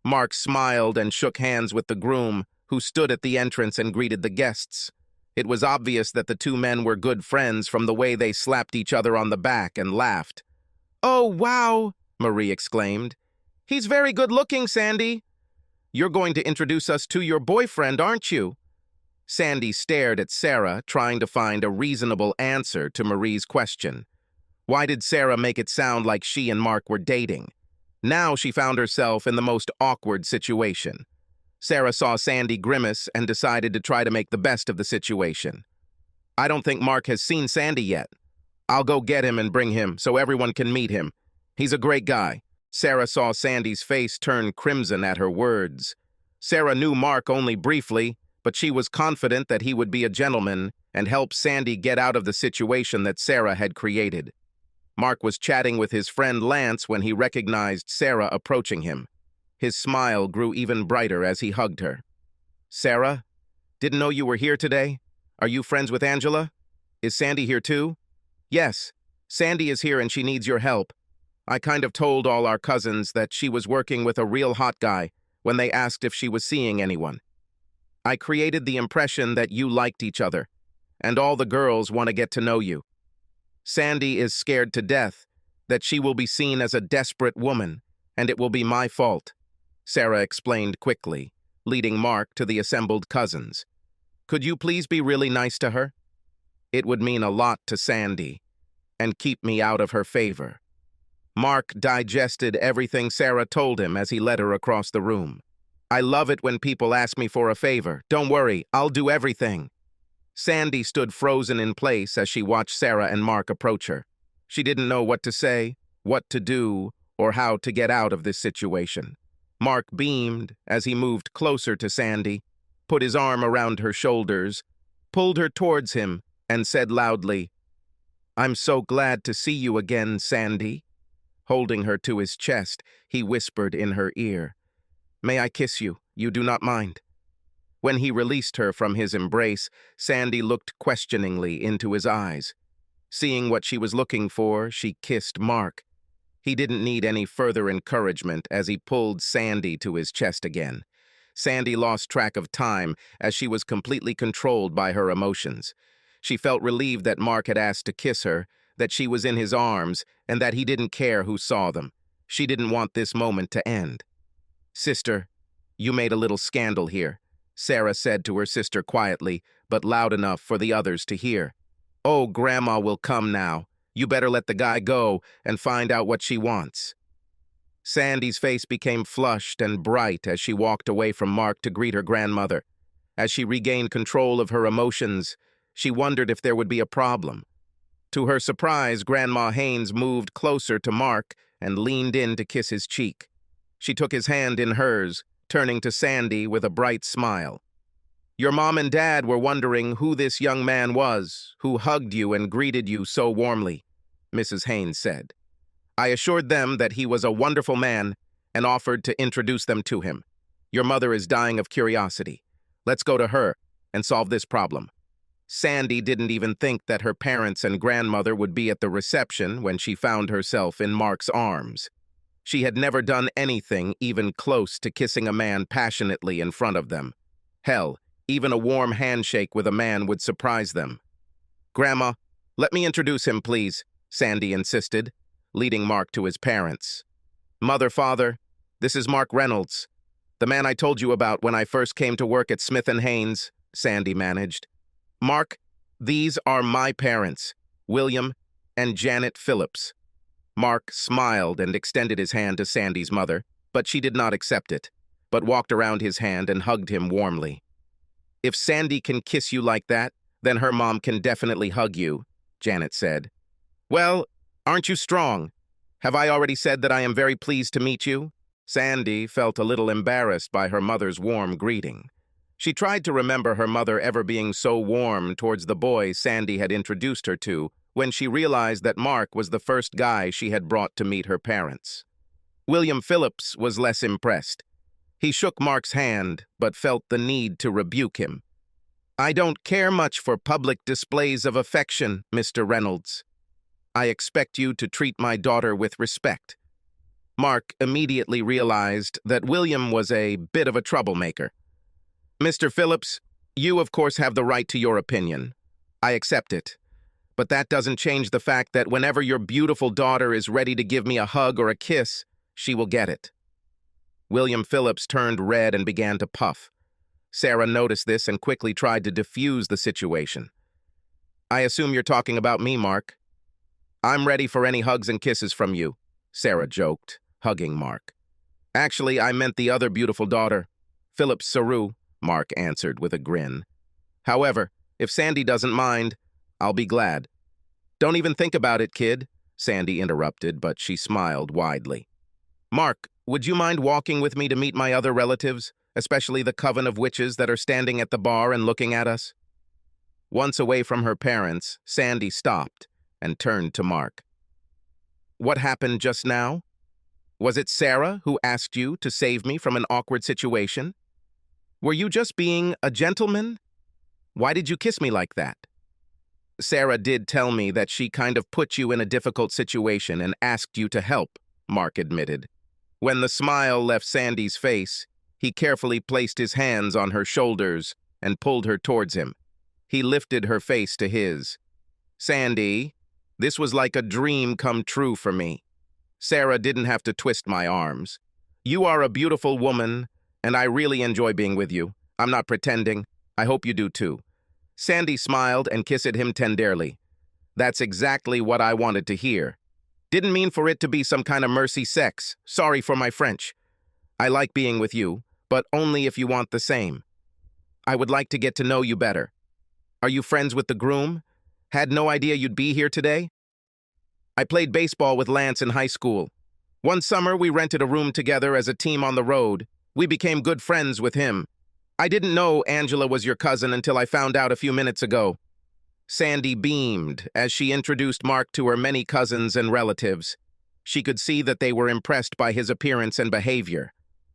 S1: Mark smiled and shook hands with the groom, who stood at the entrance and greeted the guests. It was obvious that the two men were good friends from the way they slapped each other on the back and laughed. "Oh, wow!" Marie exclaimed. "He's very good-looking, Sandy. You're going to introduce us to your boyfriend, aren't you?" Sandy stared at Sarah, trying to find a reasonable answer to Marie's question. Why did Sarah make it sound like she and Mark were dating? Now she found herself in the most awkward situation. Sarah saw Sandy grimace and decided to try to make the best of the situation. "I don't think Mark has seen Sandy yet. I'll go get him and bring him so everyone can meet him. He's a great guy." Sarah saw Sandy's face turn crimson at her words. Sarah knew Mark only briefly, but she was confident that he would be a gentleman and help Sandy get out of the situation that Sarah had created. Mark was chatting with his friend Lance when he recognized Sarah approaching him. His smile grew even brighter as he hugged her. "Sarah, didn't know you were here today. Are you friends with Angela? Is Sandy here too?" "Yes, Sandy is here and she needs your help. I kind of told all our cousins that she was working with a real hot guy when they asked if she was seeing anyone. I created the impression that you liked each other, and all the girls want to get to know you. Sandy is scared to death that she will be seen as a desperate woman, and it will be my fault," Sarah explained quickly, leading Mark to the assembled cousins. "Could you please be really nice to her? It would mean a lot to Sandy, and keep me out of her favor." Mark digested everything Sarah told him as he led her across the room. "I love it when people ask me for a favor. Don't worry, I'll do everything." Sandy stood frozen in place as she watched Sarah and Mark approach her. She didn't know what to say, what to do, or how to get out of this situation. Mark beamed as he moved closer to Sandy, put his arm around her shoulders, pulled her towards him, and said loudly, "I'm so glad to see you again, Sandy." Holding her to his chest, he whispered in her ear, "May I kiss you? You do not mind?" When he released her from his embrace, Sandy looked questioningly into his eyes. Seeing what she was looking for, she kissed Mark. He didn't need any further encouragement as he pulled Sandy to his chest again. Sandy lost track of time as she was completely controlled by her emotions. She felt relieved that Mark had asked to kiss her, that she was in his arms, and that he didn't care who saw them. She didn't want this moment to end. "Sister, you made a little scandal here," Sarah said to her sister quietly, but loud enough for the others to hear. "Oh, Grandma will come now. You better let the guy go and find out what she wants." Sandy's face became flushed and bright as she walked away from Mark to greet her grandmother. As she regained control of her emotions, she wondered if there would be a problem. To her surprise, Grandma Haynes moved closer to Mark and leaned in to kiss his cheek. She took his hand in hers, turning to Sandy with a bright smile. "Your mom and dad were wondering who this young man was, who hugged you and greeted you so warmly," Mrs. Haynes said. "I assured them that he was a wonderful man and offered to introduce them to him. Your mother is dying of curiosity. Let's go to her and solve this problem." Sandy didn't even think that her parents and grandmother would be at the reception when she found herself in Mark's arms. She had never done anything even close to kissing a man passionately in front of them. Hell, even a warm handshake with a man would surprise them. "Grandma, let me introduce him, please," Sandy insisted, leading Mark to his parents. "Mother, father, this is Mark Reynolds, the man I told you about when I first came to work at Smith & Haynes," Sandy managed. "Mark, these are my parents, William and Janet Phillips." Mark smiled and extended his hand to Sandy's mother, but she did not accept it, but walked around his hand and hugged him warmly. "If Sandy can kiss you like that, then her mom can definitely hug you," Janet said. "Well, aren't you strong? Have I already said that I am very pleased to meet you?" Sandy felt a little embarrassed by her mother's warm greeting. She tried to remember her mother ever being so warm towards the boy Sandy had introduced her to when she realized that Mark was the first guy she had brought to meet her parents. William Phillips was less impressed. He shook Mark's hand, but felt the need to rebuke him. "I don't care much for public displays of affection, Mr. Reynolds. I expect you to treat my daughter with respect." Mark immediately realized that William was a bit of a troublemaker. "Mr. Phillips, you of course have the right to your opinion. I accept it. But that doesn't change the fact that whenever your beautiful daughter is ready to give me a hug or a kiss, she will get it." William Phillips turned red and began to puff. Sarah noticed this and quickly tried to diffuse the situation. "I assume you're talking about me, Mark." "I'm ready for any hugs and kisses from you," Sarah joked, hugging Mark. "Actually, I meant the other beautiful daughter, Phillips Saru," Mark answered with a grin. "However, if Sandy doesn't mind, I'll be glad." "Don't even think about it, kid," Sandy interrupted, but she smiled widely. "Mark, would you mind walking with me to meet my other relatives, especially the coven of witches that are standing at the bar and looking at us?" Once away from her parents, Sandy stopped and turned to Mark. "What happened just now? Was it Sarah who asked you to save me from an awkward situation? Were you just being a gentleman? Why did you kiss me like that?" "Sarah did tell me that she kind of put you in a difficult situation and asked you to help," Mark admitted. When the smile left Sandy's face, he carefully placed his hands on her shoulders and pulled her towards him. He lifted her face to his. "Sandy, this was like a dream come true for me. Sarah didn't have to twist my arms. You are a beautiful woman, and I really enjoy being with you. I'm not pretending. I hope you do too." Sandy smiled and kissed him tenderly. "That's exactly what I wanted to hear. Didn't mean for it to be some kind of mercy sex. Sorry for my French. I like being with you, but only if you want the same. I would like to get to know you better. Are you friends with the groom? Had no idea you'd be here today. I played baseball with Lance in high school. One summer, we rented a room together as a team on the road. We became good friends with him. I didn't know Angela was your cousin until I found out a few minutes ago." Sandy beamed as she introduced Mark to her many cousins and relatives. She could see that they were impressed by his appearance and behavior.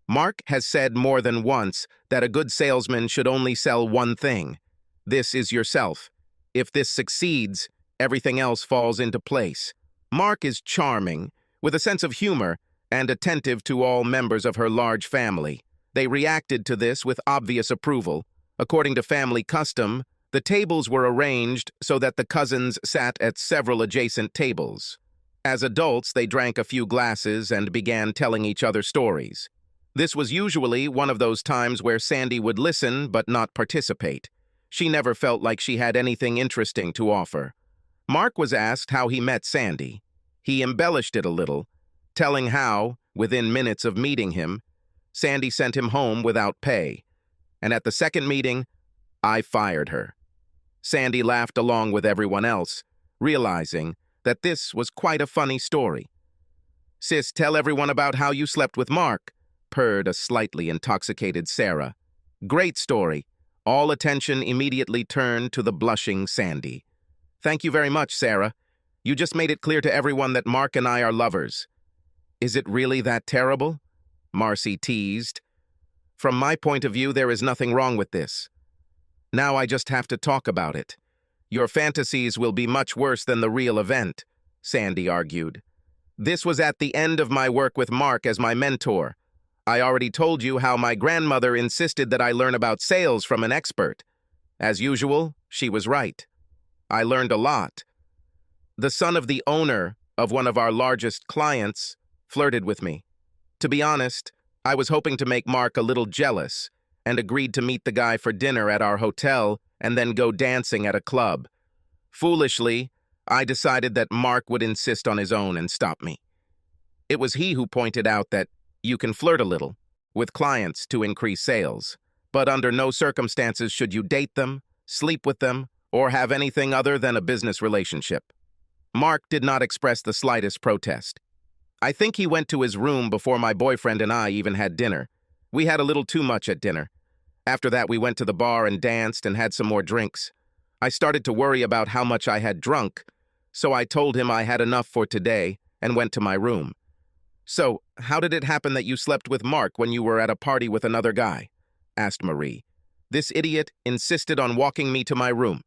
S1: Mark has said more than once that a good salesman should only sell one thing. This is yourself. If this succeeds, everything else falls into place. Mark is charming, with a sense of humor, and attentive to all members of her large family. They reacted to this with obvious approval. According to family custom, The tables were arranged so that the cousins sat at several adjacent tables. As adults, they drank a few glasses and began telling each other stories. This was usually one of those times where Sandy would listen but not participate. She never felt like she had anything interesting to offer. Mark was asked how he met Sandy. He embellished it a little, telling how, within minutes of meeting him, Sandy sent him home without pay. And at the second meeting, I fired her. Sandy laughed along with everyone else, realizing that this was quite a funny story. "Sis, tell everyone about how you slept with Mark," purred a slightly intoxicated Sarah. "Great story." All attention immediately turned to the blushing Sandy. "Thank you very much, Sarah. You just made it clear to everyone that Mark and I are lovers." "Is it really that terrible?" Marcy teased. "From my point of view, there is nothing wrong with this. Now I just have to talk about it. Your fantasies will be much worse than the real event," Sandy argued. "This was at the end of my work with Mark as my mentor. I already told you how my grandmother insisted that I learn about sales from an expert. As usual, she was right. I learned a lot. The son of the owner of one of our largest clients flirted with me. To be honest, I was hoping to make Mark a little jealous and agreed to meet the guy for dinner at our hotel and then go dancing at a club. Foolishly, I decided that Mark would insist on his own and stop me. It was he who pointed out that you can flirt a little with clients to increase sales, but under no circumstances should you date them, sleep with them, or have anything other than a business relationship. Mark did not express the slightest protest. I think he went to his room before my boyfriend and I even had dinner. We had a little too much at dinner. After that, we went to the bar and danced and had some more drinks. I started to worry about how much I had drunk, so I told him I had enough for today and went to my room. "So, how did it happen that you slept with Mark when you were at a party with another guy?" asked Marie. "This idiot insisted on walking me to my room.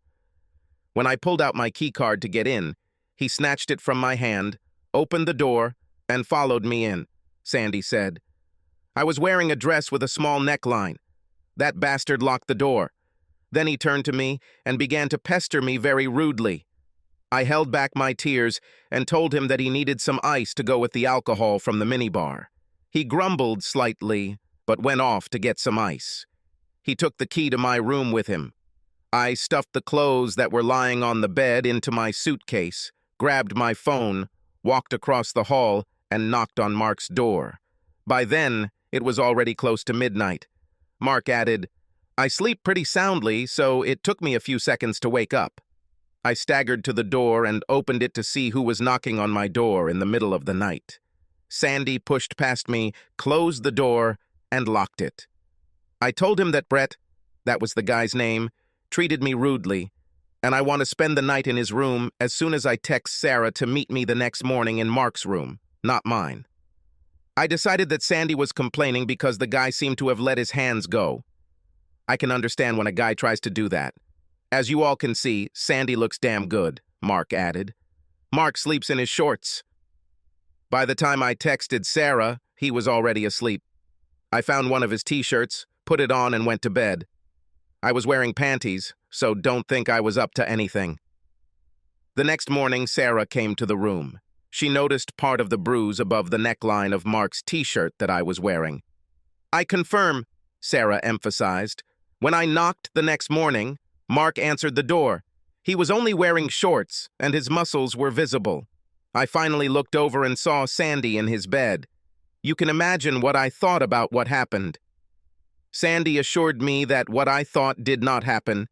S1: When I pulled out my key card to get in, he snatched it from my hand, opened the door, and followed me in," Sandy said. "I was wearing a dress with a small neckline. That bastard locked the door. Then he turned to me and began to pester me very rudely. I held back my tears and told him that he needed some ice to go with the alcohol from the minibar. He grumbled slightly, but went off to get some ice. He took the key to my room with him. I stuffed the clothes that were lying on the bed into my suitcase, grabbed my phone, walked across the hall, and knocked on Mark's door. By then, it was already close to midnight. Mark added, "I sleep pretty soundly, so it took me a few seconds to wake up." I staggered to the door and opened it to see who was knocking on my door in the middle of the night. Sandy pushed past me, closed the door, and locked it. I told him that Brett, that was the guy's name, treated me rudely, and I want to spend the night in his room as soon as I text Sarah to meet me the next morning in Mark's room, not mine. I decided that Sandy was complaining because the guy seemed to have let his hands go. I can understand when a guy tries to do that. As you all can see, Sandy looks damn good, Mark added. Mark sleeps in his shorts. By the time I texted Sarah, he was already asleep. I found one of his t-shirts, put it on, and went to bed. I was wearing panties, so don't think I was up to anything. The next morning, Sarah came to the room. She noticed part of the bruise above the neckline of Mark's t-shirt that I was wearing. "I confirm," Sarah emphasized. "When I knocked the next morning, Mark answered the door. He was only wearing shorts, and his muscles were visible. I finally looked over and saw Sandy in his bed. You can imagine what I thought about what happened." Sandy assured me that what I thought did not happen.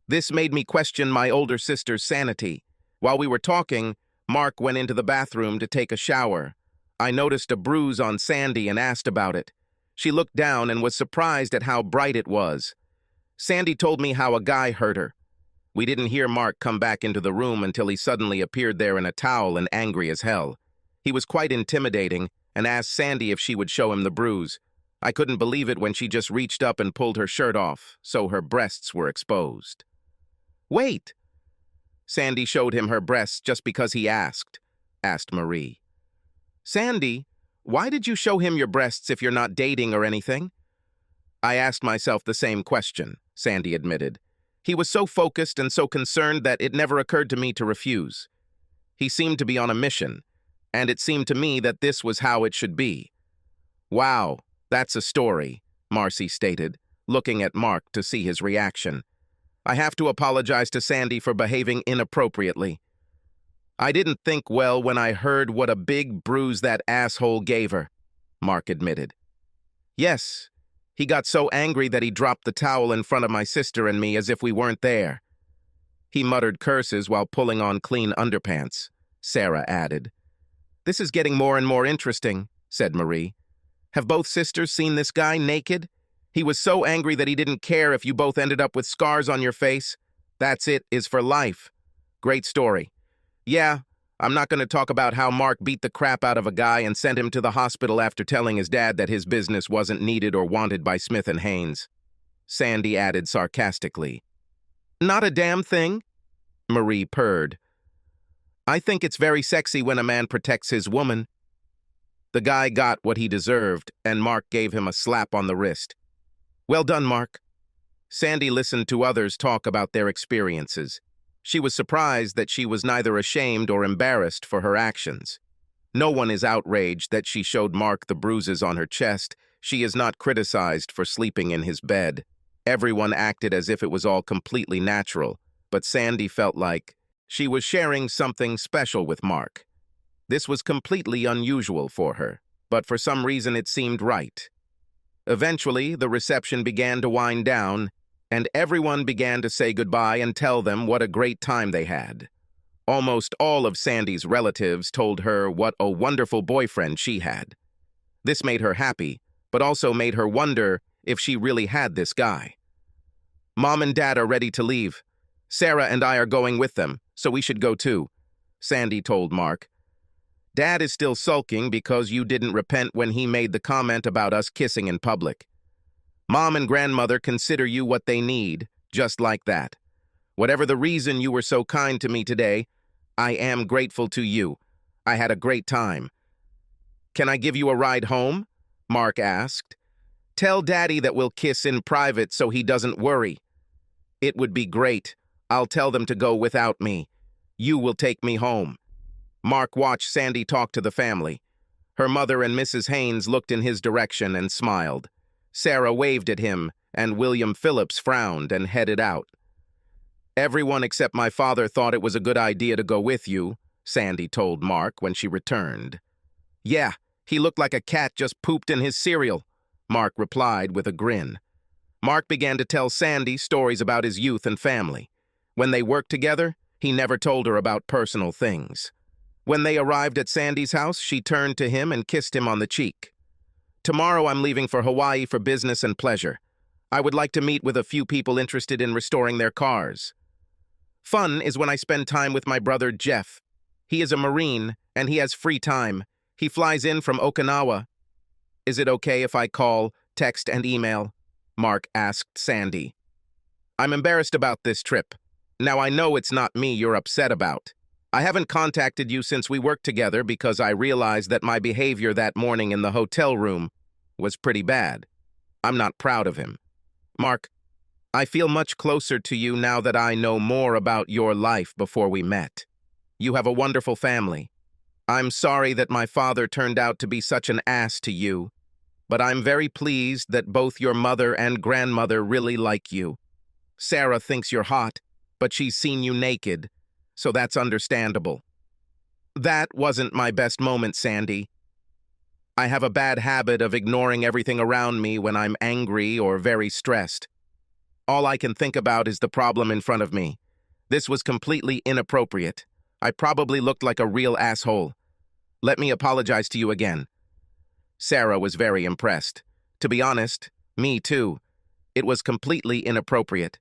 S1: This made me question my older sister's sanity. While we were talking, Mark went into the bathroom to take a shower. I noticed a bruise on Sandy and asked about it. She looked down and was surprised at how bright it was. Sandy told me how a guy hurt her. We didn't hear Mark come back into the room until he suddenly appeared there in a towel and angry as hell. He was quite intimidating and asked Sandy if she would show him the bruise. I couldn't believe it when she just reached up and pulled her shirt off, so her breasts were exposed. "Wait!" Sandy showed him her breasts just because he asked Marie. "Sandy, why did you show him your breasts if you're not dating or anything?" I asked myself the same question, Sandy admitted. He was so focused and so concerned that it never occurred to me to refuse. He seemed to be on a mission, and it seemed to me that this was how it should be. "Wow, that's a story," Marcy stated, looking at Mark to see his reaction. "I have to apologize to Sandy for behaving inappropriately. I didn't think well when I heard what a big bruise that asshole gave her," Mark admitted. "Yes, he got so angry that he dropped the towel in front of my sister and me as if we weren't there." "He muttered curses while pulling on clean underpants," Sarah added. "This is getting more and more interesting," said Marie. "Have both sisters seen this guy naked? He was so angry that he didn't care if you both ended up with scars on your face. That's it, is for life. Great story. Yeah, I'm not going to talk about how Mark beat the crap out of a guy and sent him to the hospital after telling his dad that his business wasn't needed or wanted by Smith and Haynes," Sandy added sarcastically. "Not a damn thing," Marie purred. "I think it's very sexy when a man protects his woman." The guy got what he deserved, and Mark gave him a slap on the wrist. "Well done, Mark." Sandy listened to others talk about their experiences. She was surprised that she was neither ashamed or embarrassed for her actions. No one is outraged that she showed Mark the bruises on her chest. She is not criticized for sleeping in his bed. Everyone acted as if it was all completely natural, but Sandy felt like she was sharing something special with Mark. This was completely unusual for her, but for some reason it seemed right. Eventually, the reception began to wind down, and everyone began to say goodbye and tell them what a great time they had. Almost all of Sandy's relatives told her what a wonderful boyfriend she had. This made her happy, but also made her wonder if she really had this guy. "Mom and Dad are ready to leave. Sarah and I are going with them, so we should go too," Sandy told Mark. "Dad is still sulking because you didn't repent when he made the comment about us kissing in public. Mom and Grandmother consider you what they need, just like that. Whatever the reason you were so kind to me today, I am grateful to you. I had a great time." "Can I give you a ride home?" Mark asked. "Tell Daddy that we'll kiss in private so he doesn't worry." "It would be great. I'll tell them to go without me. You will take me home." Mark watched Sandy talk to the family. Her mother and Mrs. Haynes looked in his direction and smiled. Sarah waved at him, and William Phillips frowned and headed out. "Everyone except my father thought it was a good idea to go with you," Sandy told Mark when she returned. "Yeah, he looked like a cat just pooped in his cereal," Mark replied with a grin. Mark began to tell Sandy stories about his youth and family. When they worked together, he never told her about personal things. When they arrived at Sandy's house, she turned to him and kissed him on the cheek. "Tomorrow I'm leaving for Hawaii for business and pleasure. I would like to meet with a few people interested in restoring their cars. Fun is when I spend time with my brother Jeff. He is a Marine, and he has free time. He flies in from Okinawa." "Is it okay if I call, text, and email?" Mark asked Sandy. "I'm embarrassed about this trip. Now I know it's not me you're upset about. I haven't contacted you since we worked together because I realized that my behavior that morning in the hotel room was pretty bad. I'm not proud of him. Mark, I feel much closer to you now that I know more about your life before we met. You have a wonderful family. I'm sorry that my father turned out to be such an ass to you, but I'm very pleased that both your mother and grandmother really like you. Sarah thinks you're hot, but she's seen you naked, so that's understandable. That wasn't my best moment, Sandy. I have a bad habit of ignoring everything around me when I'm angry or very stressed. All I can think about is the problem in front of me. This was completely inappropriate. I probably looked like a real asshole. Let me apologize to you again." Sarah was very impressed. To be honest, me too. It was completely inappropriate.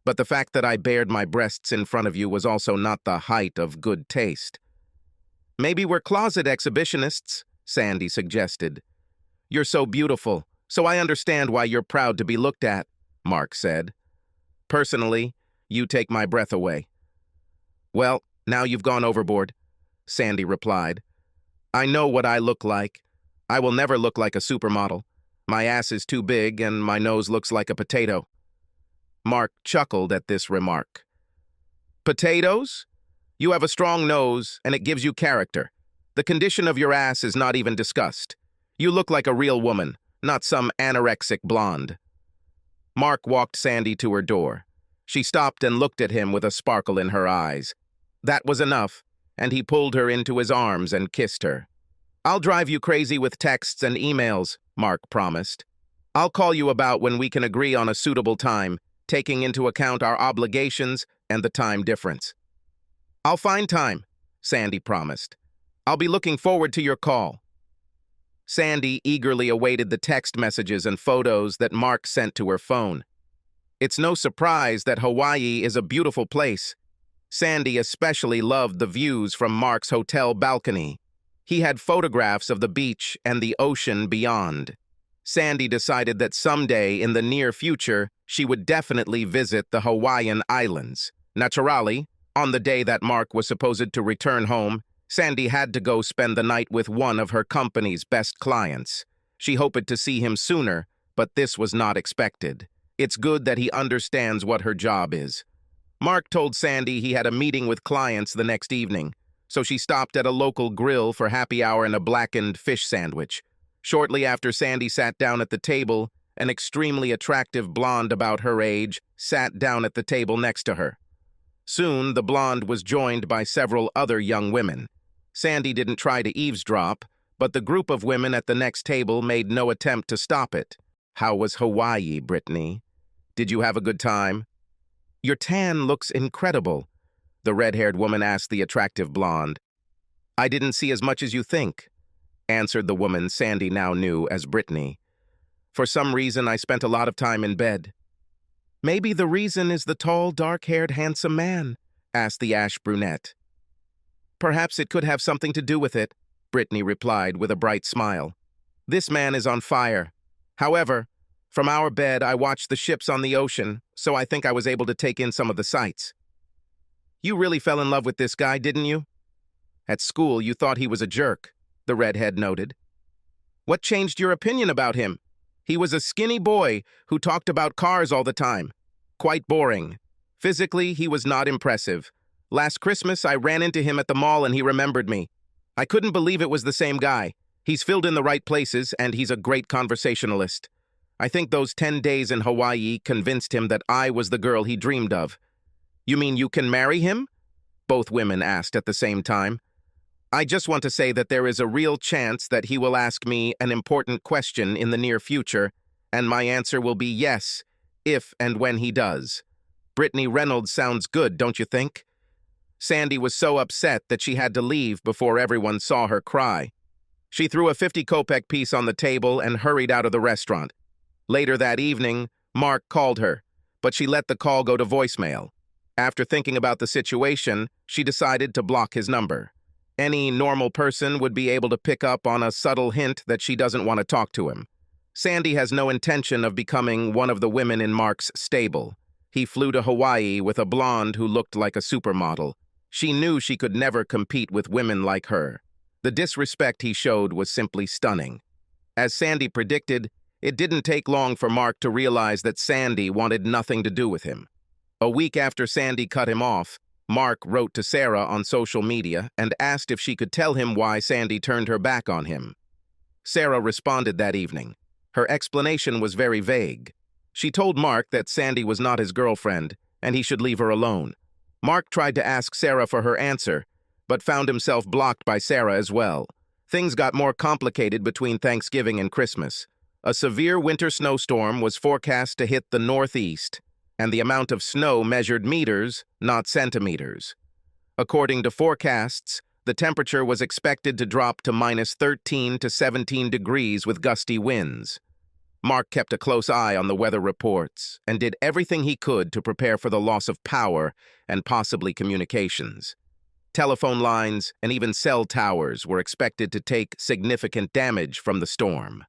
S1: But the fact that I bared my breasts in front of you was also not the height of good taste. "Maybe we're closet exhibitionists," Sandy suggested. "You're so beautiful, so I understand why you're proud to be looked at," Mark said. "Personally, you take my breath away." "Well, now you've gone overboard," Sandy replied. "I know what I look like. I will never look like a supermodel. My ass is too big and my nose looks like a potato." Mark chuckled at this remark. Potatoes? You have a strong nose, and it gives you character. The condition of your ass is not even discussed. You look like a real woman, not some anorexic blonde. Mark walked Sandy to her door. She stopped and looked at him with a sparkle in her eyes. That was enough, and he pulled her into his arms and kissed her. I'll drive you crazy with texts and emails, Mark promised. I'll call you about when we can agree on a suitable time, taking into account our obligations and the time difference. I'll find time, Sandy promised. I'll be looking forward to your call. Sandy eagerly awaited the text messages and photos that Mark sent to her phone. It's no surprise that Hawaii is a beautiful place. Sandy especially loved the views from Mark's hotel balcony. He had photographs of the beach and the ocean beyond. Sandy decided that someday in the near future, she would definitely visit the Hawaiian Islands. Naturally, on the day that Mark was supposed to return home, Sandy had to go spend the night with one of her company's best clients. She hoped to see him sooner, but this was not expected. It's good that he understands what her job is. Mark told Sandy he had a meeting with clients the next evening, so she stopped at a local grill for happy hour and a blackened fish sandwich. Shortly after Sandy sat down at the table, an extremely attractive blonde about her age sat down at the table next to her. Soon, the blonde was joined by several other young women. Sandy didn't try to eavesdrop, but the group of women at the next table made no attempt to stop it. How was Hawaii, Brittany? Did you have a good time? Your tan looks incredible, the red-haired woman asked the attractive blonde. I didn't see as much as you think, answered the woman Sandy now knew as Brittany. For some reason, I spent a lot of time in bed. Maybe the reason is the tall, dark-haired, handsome man, asked the ash brunette. Perhaps it could have something to do with it, Brittany replied with a bright smile. This man is on fire. However, from our bed, I watched the ships on the ocean, so I think I was able to take in some of the sights. You really fell in love with this guy, didn't you? At school, you thought he was a jerk, the redhead noted. What changed your opinion about him? He was a skinny boy who talked about cars all the time. Quite boring. Physically, he was not impressive. Last Christmas, I ran into him at the mall and he remembered me. I couldn't believe it was the same guy. He's filled in the right places and he's a great conversationalist. I think those 10 days in Hawaii convinced him that I was the girl he dreamed of. You mean you can marry him? Both women asked at the same time. I just want to say that there is a real chance that he will ask me an important question in the near future, and my answer will be yes, if and when he does. Brittany Reynolds sounds good, don't you think? Sandy was so upset that she had to leave before everyone saw her cry. She threw a 50 kopeck piece on the table and hurried out of the restaurant. Later that evening, Mark called her, but she let the call go to voicemail. After thinking about the situation, she decided to block his number. Any normal person would be able to pick up on a subtle hint that she doesn't want to talk to him. Sandy has no intention of becoming one of the women in Mark's stable. He flew to Hawaii with a blonde who looked like a supermodel. She knew she could never compete with women like her. The disrespect he showed was simply stunning. As Sandy predicted, it didn't take long for Mark to realize that Sandy wanted nothing to do with him. A week after Sandy cut him off, Mark wrote to Sarah on social media and asked if she could tell him why Sandy turned her back on him. Sarah responded that evening. Her explanation was very vague. She told Mark that Sandy was not his girlfriend and he should leave her alone. Mark tried to ask Sarah for her answer, but found himself blocked by Sarah as well. Things got more complicated between Thanksgiving and Christmas. A severe winter snowstorm was forecast to hit the Northeast, and the amount of snow measured meters, not centimeters. According to forecasts, the temperature was expected to drop to -13 to 17 degrees with gusty winds. Mark kept a close eye on the weather reports and did everything he could to prepare for the loss of power and possibly communications. Telephone lines and even cell towers were expected to take significant damage from the storm.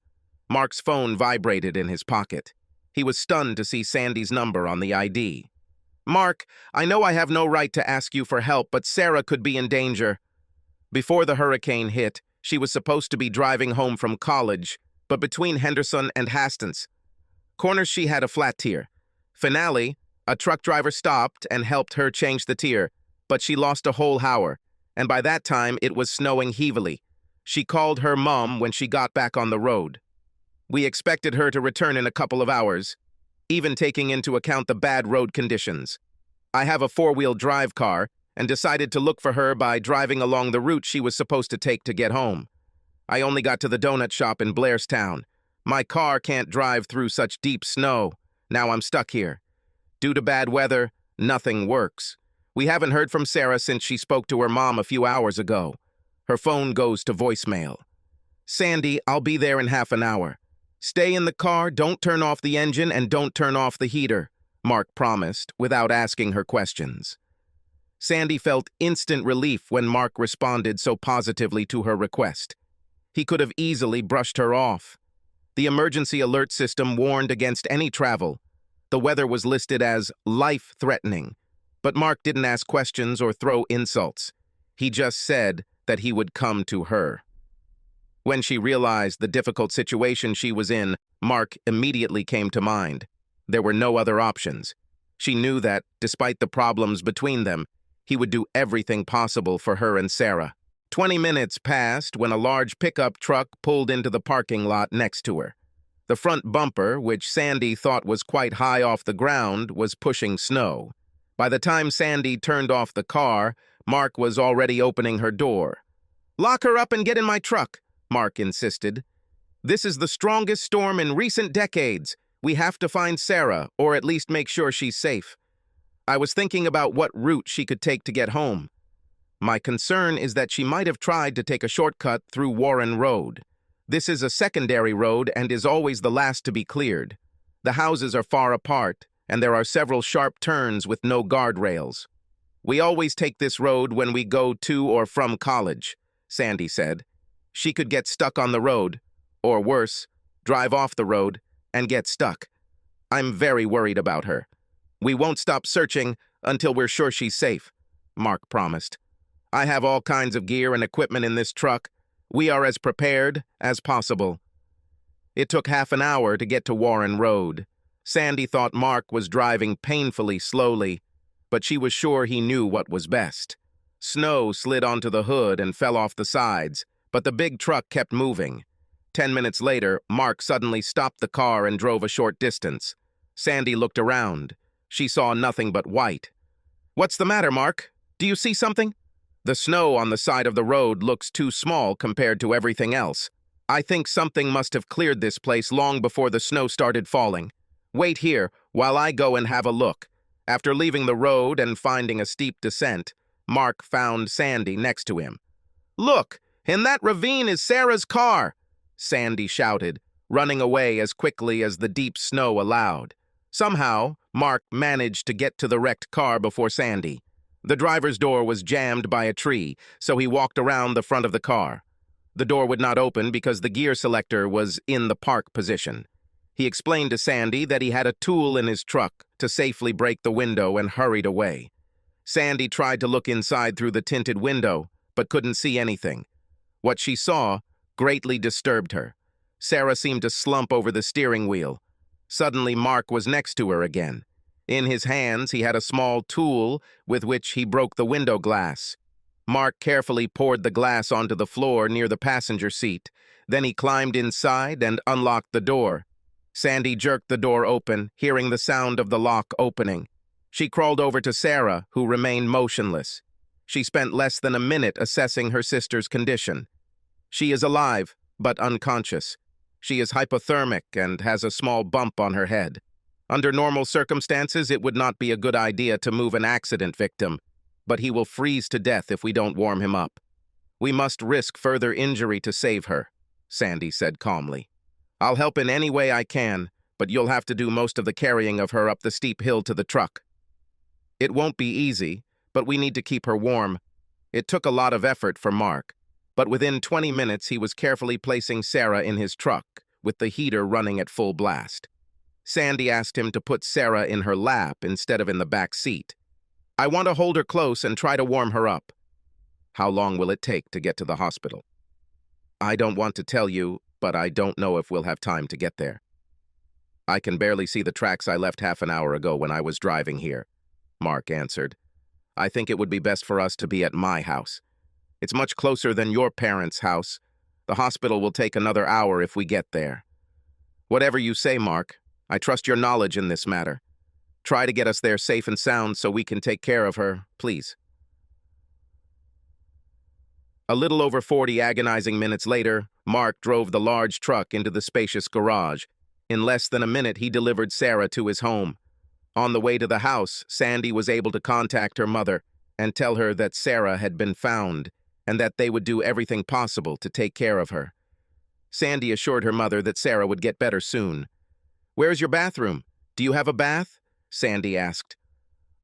S1: Mark's phone vibrated in his pocket. He was stunned to see Sandy's number on the ID. Mark, I know I have no right to ask you for help, but Sarah could be in danger. Before the hurricane hit, she was supposed to be driving home from college, but between Henderson and Hastings Corners she had a flat tire. Finale, A truck driver stopped and helped her change the tier, but she lost a whole hour, and by that time it was snowing heavily. She called her mom when she got back on the road. We expected her to return in a couple of hours, even taking into account the bad road conditions. I have a four-wheel drive car and decided to look for her by driving along the route she was supposed to take to get home. I only got to the donut shop in Blairstown. My car can't drive through such deep snow. Now I'm stuck here. Due to bad weather, nothing works. We haven't heard from Sarah since she spoke to her mom a few hours ago. Her phone goes to voicemail. Sandy, I'll be there in half an hour. Stay in the car, don't turn off the engine, and don't turn off the heater, Mark promised, without asking her questions. Sandy felt instant relief when Mark responded so positively to her request. He could have easily brushed her off. The emergency alert system warned against any travel. The weather was listed as life-threatening, but Mark didn't ask questions or throw insults. He just said that he would come to her. When she realized the difficult situation she was in, Mark immediately came to mind. There were no other options. She knew that, despite the problems between them, he would do everything possible for her and Sarah. 20 minutes passed when a large pickup truck pulled into the parking lot next to her. The front bumper, which Sandy thought was quite high off the ground, was pushing snow. By the time Sandy turned off the car, Mark was already opening her door. "Lock her up and get in my truck," Mark insisted. "This is the strongest storm in recent decades. We have to find Sarah, or at least make sure she's safe. I was thinking about what route she could take to get home. My concern is that she might have tried to take a shortcut through Warren Road. This is a secondary road and is always the last to be cleared. The houses are far apart, and there are several sharp turns with no guardrails. We always take this road when we go to or from college," Sandy said. "She could get stuck on the road, or worse, drive off the road and get stuck. I'm very worried about her. We won't stop searching until we're sure she's safe," Mark promised. "I have all kinds of gear and equipment in this truck. We are as prepared as possible." It took half an hour to get to Warren Road. Sandy thought Mark was driving painfully slowly, but she was sure he knew what was best. Snow slid onto the hood and fell off the sides, but the big truck kept moving. 10 minutes later, Mark suddenly stopped the car and drove a short distance. Sandy looked around. She saw nothing but white. "What's the matter, Mark? Do you see something?" "The snow on the side of the road looks too small compared to everything else. I think something must have cleared this place long before the snow started falling. Wait here while I go and have a look." After leaving the road and finding a steep descent, Mark found Sandy next to him. "Look, in that ravine is Sarah's car," Sandy shouted, running away as quickly as the deep snow allowed. Somehow, Mark managed to get to the wrecked car before Sandy. The driver's door was jammed by a tree, so he walked around the front of the car. The door would not open because the gear selector was in the park position. He explained to Sandy that he had a tool in his truck to safely break the window and hurried away. Sandy tried to look inside through the tinted window, but couldn't see anything. What she saw greatly disturbed her. Sarah seemed to slump over the steering wheel. Suddenly, Mark was next to her again. In his hands, he had a small tool with which he broke the window glass. Mark carefully poured the glass onto the floor near the passenger seat. Then he climbed inside and unlocked the door. Sandy jerked the door open, hearing the sound of the lock opening. She crawled over to Sarah, who remained motionless. She spent less than a minute assessing her sister's condition. She is alive, but unconscious. She is hypothermic and has a small bump on her head. Under normal circumstances, it would not be a good idea to move an accident victim, but he will freeze to death if we don't warm him up. "We must risk further injury to save her," Sandy said calmly. "I'll help in any way I can, but you'll have to do most of the carrying of her up the steep hill to the truck. It won't be easy, but we need to keep her warm." It took a lot of effort for Mark, but within 20 minutes he was carefully placing Sarah in his truck, with the heater running at full blast. Sandy asked him to put Sarah in her lap instead of in the back seat. "I want to hold her close and try to warm her up." "How long will it take to get to the hospital?" "I don't want to tell you, but I don't know if we'll have time to get there." I can barely see the tracks I left half an hour ago when I was driving here, Mark answered. I think it would be best for us to be at my house. It's much closer than your parents' house. The hospital will take another hour if we get there. Whatever you say, Mark. I trust your knowledge in this matter. Try to get us there safe and sound so we can take care of her, please. A little over 40 agonizing minutes later, Mark drove the large truck into the spacious garage. In less than a minute, he delivered Sarah to his home. On the way to the house, Sandy was able to contact her mother and tell her that Sarah had been found and that they would do everything possible to take care of her. Sandy assured her mother that Sarah would get better soon. "Where's your bathroom? Do you have a bath?" Sandy asked.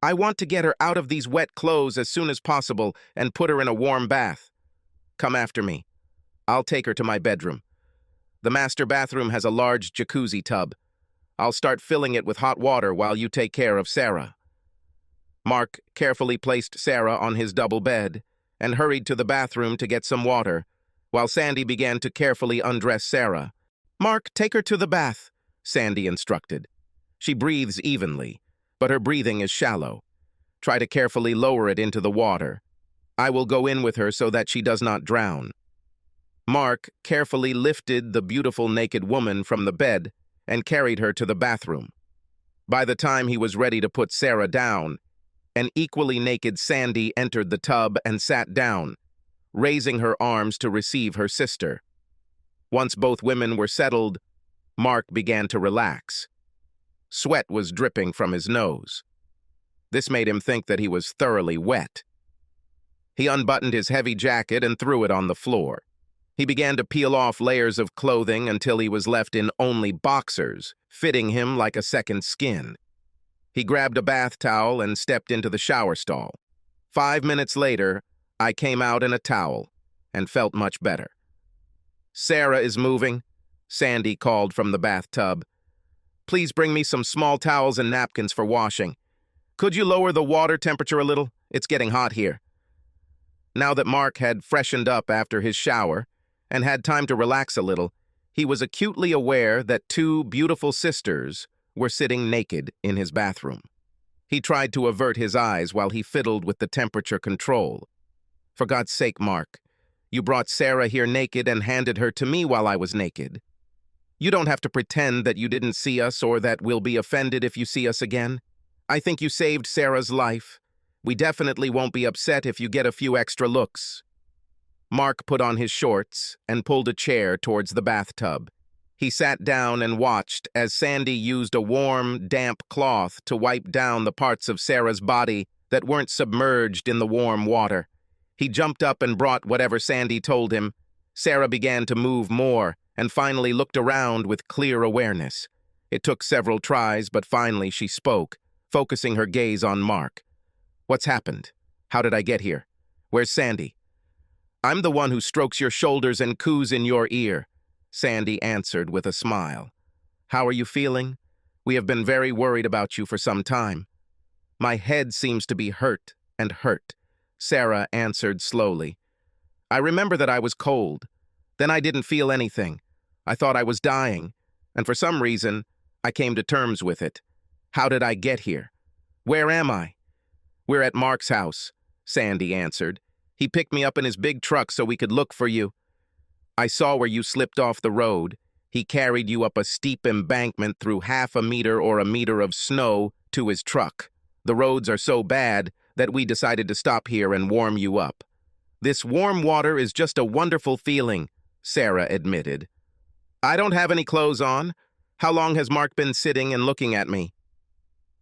S1: "I want to get her out of these wet clothes as soon as possible and put her in a warm bath. Come after me. I'll take her to my bedroom. The master bathroom has a large jacuzzi tub. I'll start filling it with hot water while you take care of Sarah." Mark carefully placed Sarah on his double bed and hurried to the bathroom to get some water, while Sandy began to carefully undress Sarah. "Mark, take her to the bath," Sandy instructed. "She breathes evenly, but her breathing is shallow. Try to carefully lower it into the water. I will go in with her so that she does not drown." Mark carefully lifted the beautiful naked woman from the bed and carried her to the bathroom. By the time he was ready to put Sarah down, an equally naked Sandy entered the tub and sat down, raising her arms to receive her sister. Once both women were settled, Mark began to relax. Sweat was dripping from his nose. This made him think that he was thoroughly wet. He unbuttoned his heavy jacket and threw it on the floor. He began to peel off layers of clothing until he was left in only boxers, fitting him like a second skin. He grabbed a bath towel and stepped into the shower stall. 5 minutes later, I came out in a towel and felt much better. "Sarah is moving," Sandy called from the bathtub. "Please bring me some small towels and napkins for washing. Could you lower the water temperature a little? It's getting hot here." Now that Mark had freshened up after his shower and had time to relax a little, he was acutely aware that two beautiful sisters were sitting naked in his bathroom. He tried to avert his eyes while he fiddled with the temperature control. "For God's sake, Mark, you brought Sarah here naked and handed her to me while I was naked. You don't have to pretend that you didn't see us or that we'll be offended if you see us again. I think you saved Sarah's life. We definitely won't be upset if you get a few extra looks." Mark put on his shorts and pulled a chair towards the bathtub. He sat down and watched as Sandy used a warm, damp cloth to wipe down the parts of Sarah's body that weren't submerged in the warm water. He jumped up and brought whatever Sandy told him. Sarah began to move more and finally looked around with clear awareness. It took several tries, but finally she spoke, focusing her gaze on Mark. "What's happened? How did I get here? Where's Sandy?" "I'm the one who strokes your shoulders and coos in your ear," Sandy answered with a smile. "How are you feeling? We have been very worried about you for some time." "My head seems to be hurt and hurt," Sarah answered slowly. "I remember that I was cold. Then I didn't feel anything. I thought I was dying, and for some reason, I came to terms with it. How did I get here? Where am I?" "We're at Mark's house," Sandy answered. "He picked me up in his big truck so we could look for you. I saw where you slipped off the road. He carried you up a steep embankment through half a meter or a meter of snow to his truck. The roads are so bad that we decided to stop here and warm you up." "This warm water is just a wonderful feeling," Sarah admitted. "I don't have any clothes on. How long has Mark been sitting and looking at me?"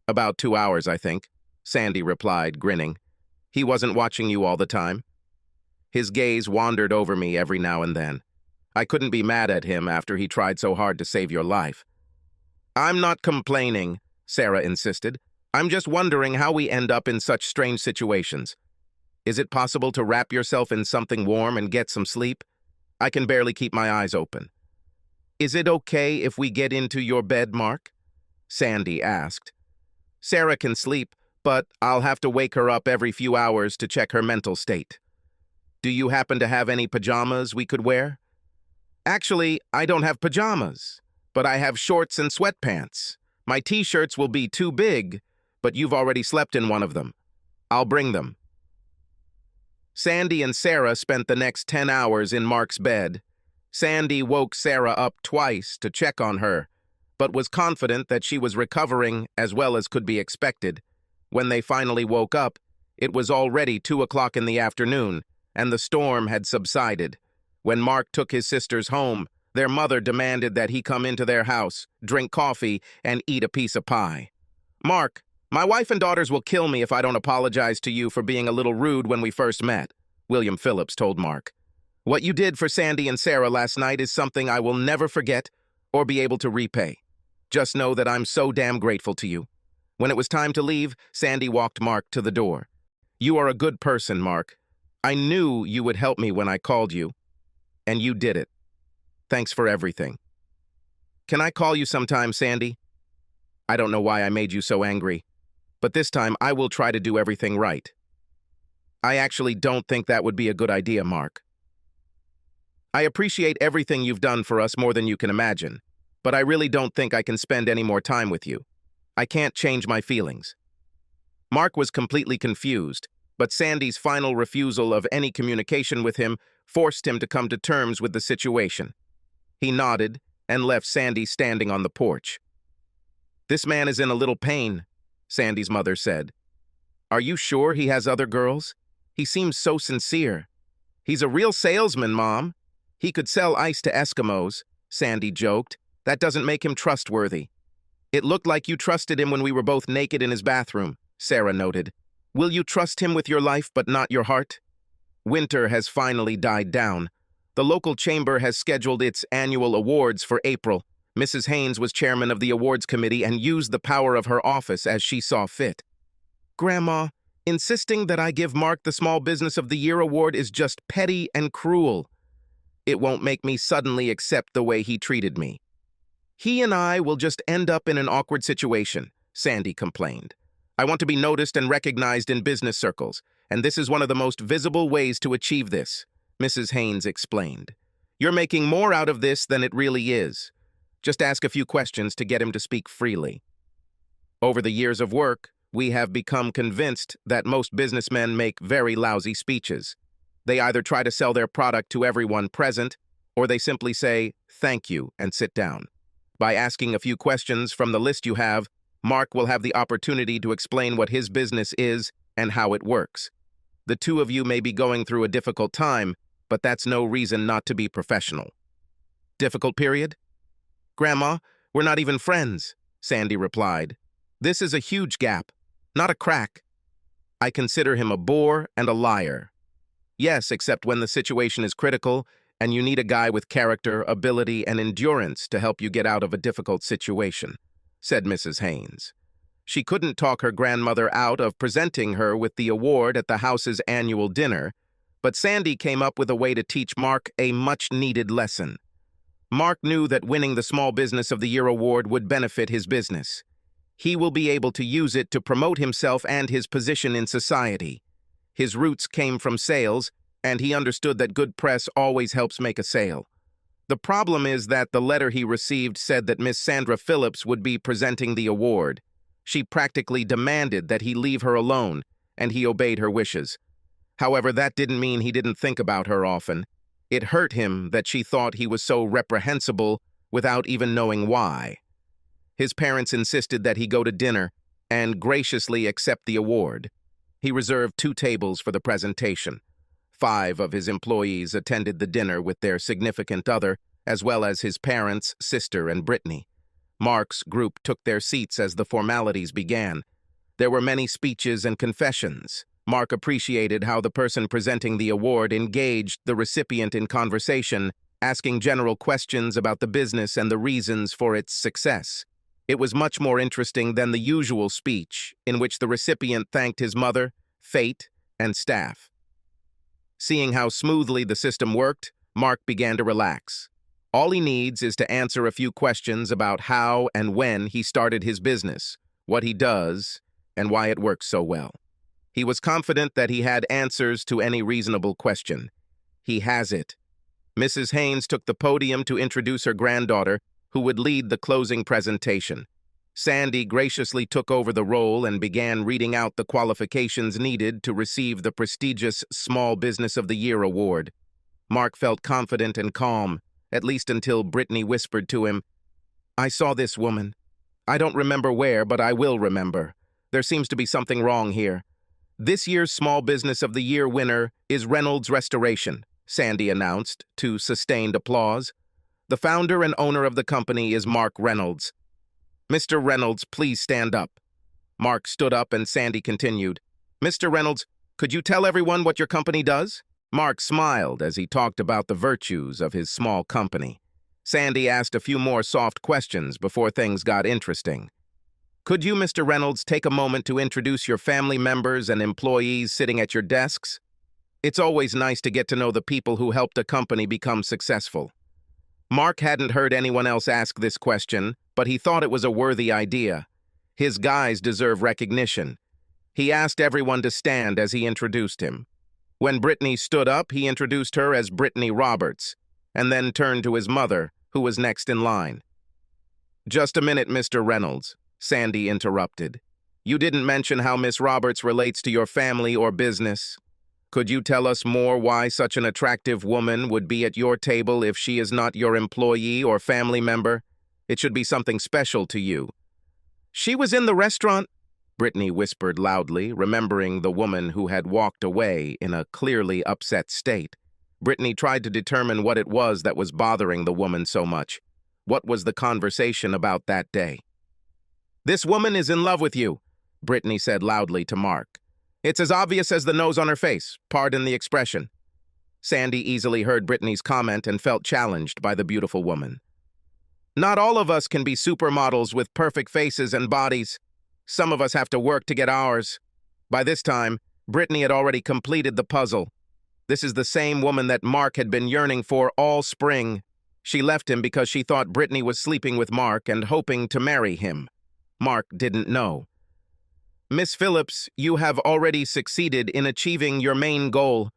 S1: "About 2 hours, I think," Sandy replied, grinning. "He wasn't watching you all the time?" His gaze wandered over me every now and then. I couldn't be mad at him after he tried so hard to save your life. "I'm not complaining," Sarah insisted. "I'm just wondering how we end up in such strange situations. Is it possible to wrap yourself in something warm and get some sleep? I can barely keep my eyes open." "Is it okay if we get into your bed, Mark?" Sandy asked. "Sarah can sleep, but I'll have to wake her up every few hours to check her mental state. Do you happen to have any pajamas we could wear?" "Actually, I don't have pajamas," But I have shorts and sweatpants. My t-shirts will be too big, but you've already slept in one of them. I'll bring them. Sandy and Sarah spent the next 10 hours in Mark's bed. Sandy woke Sarah up twice to check on her, but was confident that she was recovering as well as could be expected. When they finally woke up, it was already 2 o'clock in the afternoon, and the storm had subsided. When Mark took his sisters home, their mother demanded that he come into their house, drink coffee, and eat a piece of pie. "Mark, my wife and daughters will kill me if I don't apologize to you for being a little rude when we first met," William Phillips told Mark. "What you did for Sandy and Sarah last night is something I will never forget or be able to repay. Just know that I'm so damn grateful to you." When it was time to leave, Sandy walked Mark to the door. "You are a good person, Mark. I knew you would help me when I called you, and you did it. Thanks for everything. Can I call you sometime, Sandy? I don't know why I made you so angry, but this time I will try to do everything right." "I actually don't think that would be a good idea, Mark. I appreciate everything you've done for us more than you can imagine, but I really don't think I can spend any more time with you. I can't change my feelings." Mark was completely confused, but Sandy's final refusal of any communication with him forced him to come to terms with the situation. He nodded and left Sandy standing on the porch. "This man is in a little pain," Sandy's mother said. "Are you sure he has other girls? He seems so sincere." "He's a real salesman, Mom. He could sell ice to Eskimos," Sandy joked. "That doesn't make him trustworthy." "It looked like you trusted him when we were both naked in his bathroom," Sarah noted. "Will you trust him with your life but not your heart?" Winter has finally died down. The local chamber has scheduled its annual awards for April. Mrs. Haynes was chairman of the awards committee and used the power of her office as she saw fit. "Grandma, insisting that I give Mark the Small Business of the Year award is just petty and cruel. It won't make me suddenly accept the way he treated me. He and I will just end up in an awkward situation," Sandy complained. "I want to be noticed and recognized in business circles, and this is one of the most visible ways to achieve this," Mrs. Haynes explained. "You're making more out of this than it really is. Just ask a few questions to get him to speak freely." Over the years of work, we have become convinced that most businessmen make very lousy speeches. They either try to sell their product to everyone present, or they simply say, "Thank you," and sit down. By asking a few questions from the list you have, Mark will have the opportunity to explain what his business is and how it works. The two of you may be going through a difficult time, but that's no reason not to be professional. "Difficult period?" "Grandma, we're not even friends," Sandy replied. "This is a huge gap, not a crack. I consider him a bore and a liar." "Yes, except when the situation is critical and you need a guy with character, ability, and endurance to help you get out of a difficult situation," said Mrs. Haynes. She couldn't talk her grandmother out of presenting her with the award at the house's annual dinner, but Sandy came up with a way to teach Mark a much-needed lesson. Mark knew that winning the Small Business of the Year award would benefit his business. He will be able to use it to promote himself and his position in society. His roots came from sales, and he understood that good press always helps make a sale. The problem is that the letter he received said that Miss Sandra Phillips would be presenting the award. She practically demanded that he leave her alone, and he obeyed her wishes. However, that didn't mean he didn't think about her often. It hurt him that she thought he was so reprehensible without even knowing why. His parents insisted that he go to dinner and graciously accept the award. He reserved 2 tables for the presentation. 5 of his employees attended the dinner with their significant other, as well as his parents, sister, and Brittany. Mark's group took their seats as the formalities began. There were many speeches and confessions. Mark appreciated how the person presenting the award engaged the recipient in conversation, asking general questions about the business and the reasons for its success. It was much more interesting than the usual speech, in which the recipient thanked his mother, fate, and staff. Seeing how smoothly the system worked, Mark began to relax. All he needs is to answer a few questions about how and when he started his business, what he does, and why it works so well. He was confident that he had answers to any reasonable question. He has it. Mrs. Haynes took the podium to introduce her granddaughter, who would lead the closing presentation. Sandy graciously took over the role and began reading out the qualifications needed to receive the prestigious Small Business of the Year award. Mark felt confident and calm, at least until Brittany whispered to him, "I saw this woman. I don't remember where, but I will remember. There seems to be something wrong here. This year's Small Business of the Year winner is Reynolds Restoration," Sandy announced, to sustained applause. "The founder and owner of the company is Mark Reynolds. Mr. Reynolds, please stand up." Mark stood up and Sandy continued, "Mr. Reynolds, could you tell everyone what your company does?" Mark smiled as he talked about the virtues of his small company. Sandy asked a few more soft questions before things got interesting. "Could you, Mr. Reynolds, take a moment to introduce your family members and employees sitting at your desks? It's always nice to get to know the people who helped a company become successful." Mark hadn't heard anyone else ask this question, but he thought it was a worthy idea. His guys deserve recognition. He asked everyone to stand as he introduced him. When Brittany stood up, he introduced her as Brittany Roberts, and then turned to his mother, who was next in line. "Just a minute, Mr. Reynolds," Sandy interrupted. "You didn't mention how Miss Roberts relates to your family or business. Could you tell us more why such an attractive woman would be at your table if she is not your employee or family member? It should be something special to you." "She was in the restaurant," Brittany whispered loudly, remembering the woman who had walked away in a clearly upset state. Brittany tried to determine what it was that was bothering the woman so much. What was the conversation about that day? "This woman is in love with you," Brittany said loudly to Mark. "It's as obvious as the nose on her face, pardon the expression." Sandy easily heard Brittany's comment and felt challenged by the beautiful woman. "Not all of us can be supermodels with perfect faces and bodies. Some of us have to work to get ours." By this time, Brittany had already completed the puzzle. This is the same woman that Mark had been yearning for all spring. She left him because she thought Brittany was sleeping with Mark and hoping to marry him. Mark didn't know. "Miss Phillips, you have already succeeded in achieving your main goal,"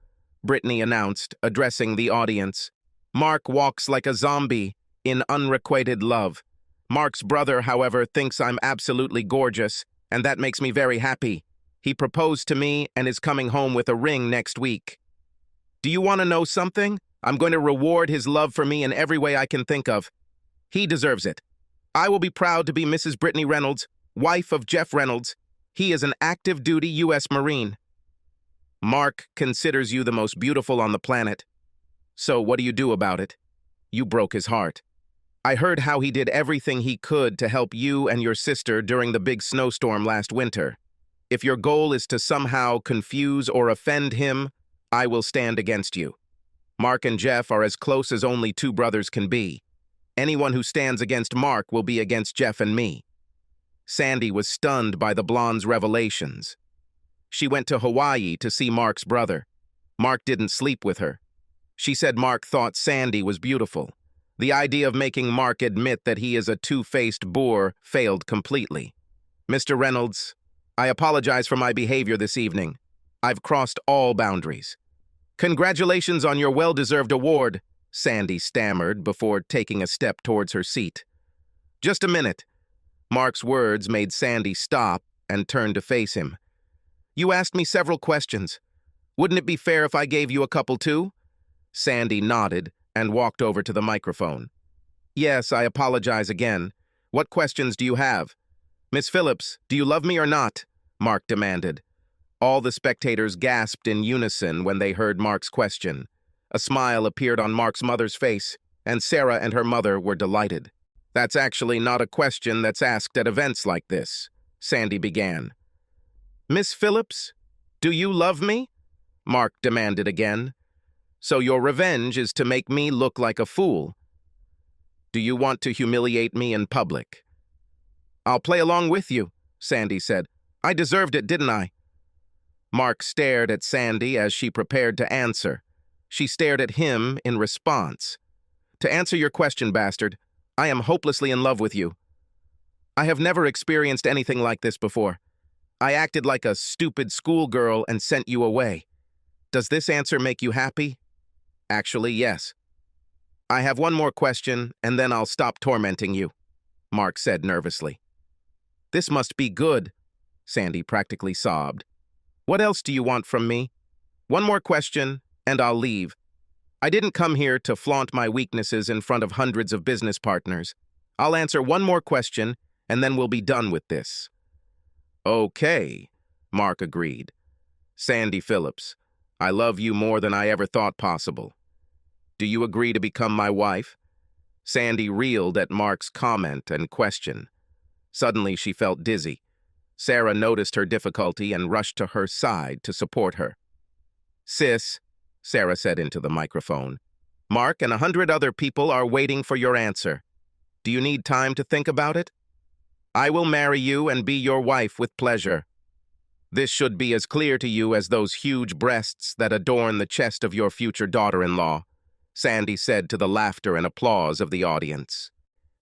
S1: Brittany announced, addressing the audience. "Mark walks like a zombie in unrequited love. Mark's brother, however, thinks I'm absolutely gorgeous, and that makes me very happy. He proposed to me and is coming home with a ring next week. Do you want to know something? I'm going to reward his love for me in every way I can think of. He deserves it. I will be proud to be Mrs. Brittany Reynolds, wife of Jeff Reynolds. He is an active-duty U.S. Marine. Mark considers you the most beautiful on the planet. So what do you do about it? You broke his heart. I heard how he did everything he could to help you and your sister during the big snowstorm last winter. If your goal is to somehow confuse or offend him, I will stand against you. Mark and Jeff are as close as only two brothers can be. Anyone who stands against Mark will be against Jeff and me." Sandy was stunned by the blonde's revelations. She went to Hawaii to see Mark's brother. Mark didn't sleep with her. She said Mark thought Sandy was beautiful. The idea of making Mark admit that he is a two-faced boor failed completely. "Mr. Reynolds, I apologize for my behavior this evening. I've crossed all boundaries." "Congratulations on your well-deserved award," Sandy stammered before taking a step towards her seat. "Just a minute." Mark's words made Sandy stop and turn to face him. "You asked me several questions. Wouldn't it be fair if I gave you a couple too?" Sandy nodded and walked over to the microphone. "Yes, I apologize again. What questions do you have?" "Miss Phillips, do you love me or not?" Mark demanded. All the spectators gasped in unison when they heard Mark's question. A smile appeared on Mark's mother's face, and Sarah and her mother were delighted. "That's actually not a question that's asked at events like this," Sandy began. "Miss Phillips, do you love me?" Mark demanded again. "So your revenge is to make me look like a fool. Do you want to humiliate me in public?" "I'll play along with you," Sandy said. "I deserved it, didn't I?" Mark stared at Sandy as she prepared to answer. She stared at him in response. "To answer your question, bastard, I am hopelessly in love with you. I have never experienced anything like this before. I acted like a stupid schoolgirl and sent you away. Does this answer make you happy?" "Actually, yes." I have one more question, and then I'll stop tormenting you, Mark said nervously. This must be good, Sandy practically sobbed. What else do you want from me? One more question, and I'll leave. I didn't come here to flaunt my weaknesses in front of hundreds of business partners. I'll answer one more question, and then we'll be done with this. Okay, Mark agreed. Sandy Phillips, I love you more than I ever thought possible. Do you agree to become my wife? Sandy reeled at Mark's comment and question. Suddenly she felt dizzy. Sarah noticed her difficulty and rushed to her side to support her. Sis, Sarah said into the microphone, Mark and 100 other people are waiting for your answer. Do you need time to think about it? I will marry you and be your wife with pleasure. This should be as clear to you as those huge breasts that adorn the chest of your future daughter-in-law, Sandy said to the laughter and applause of the audience.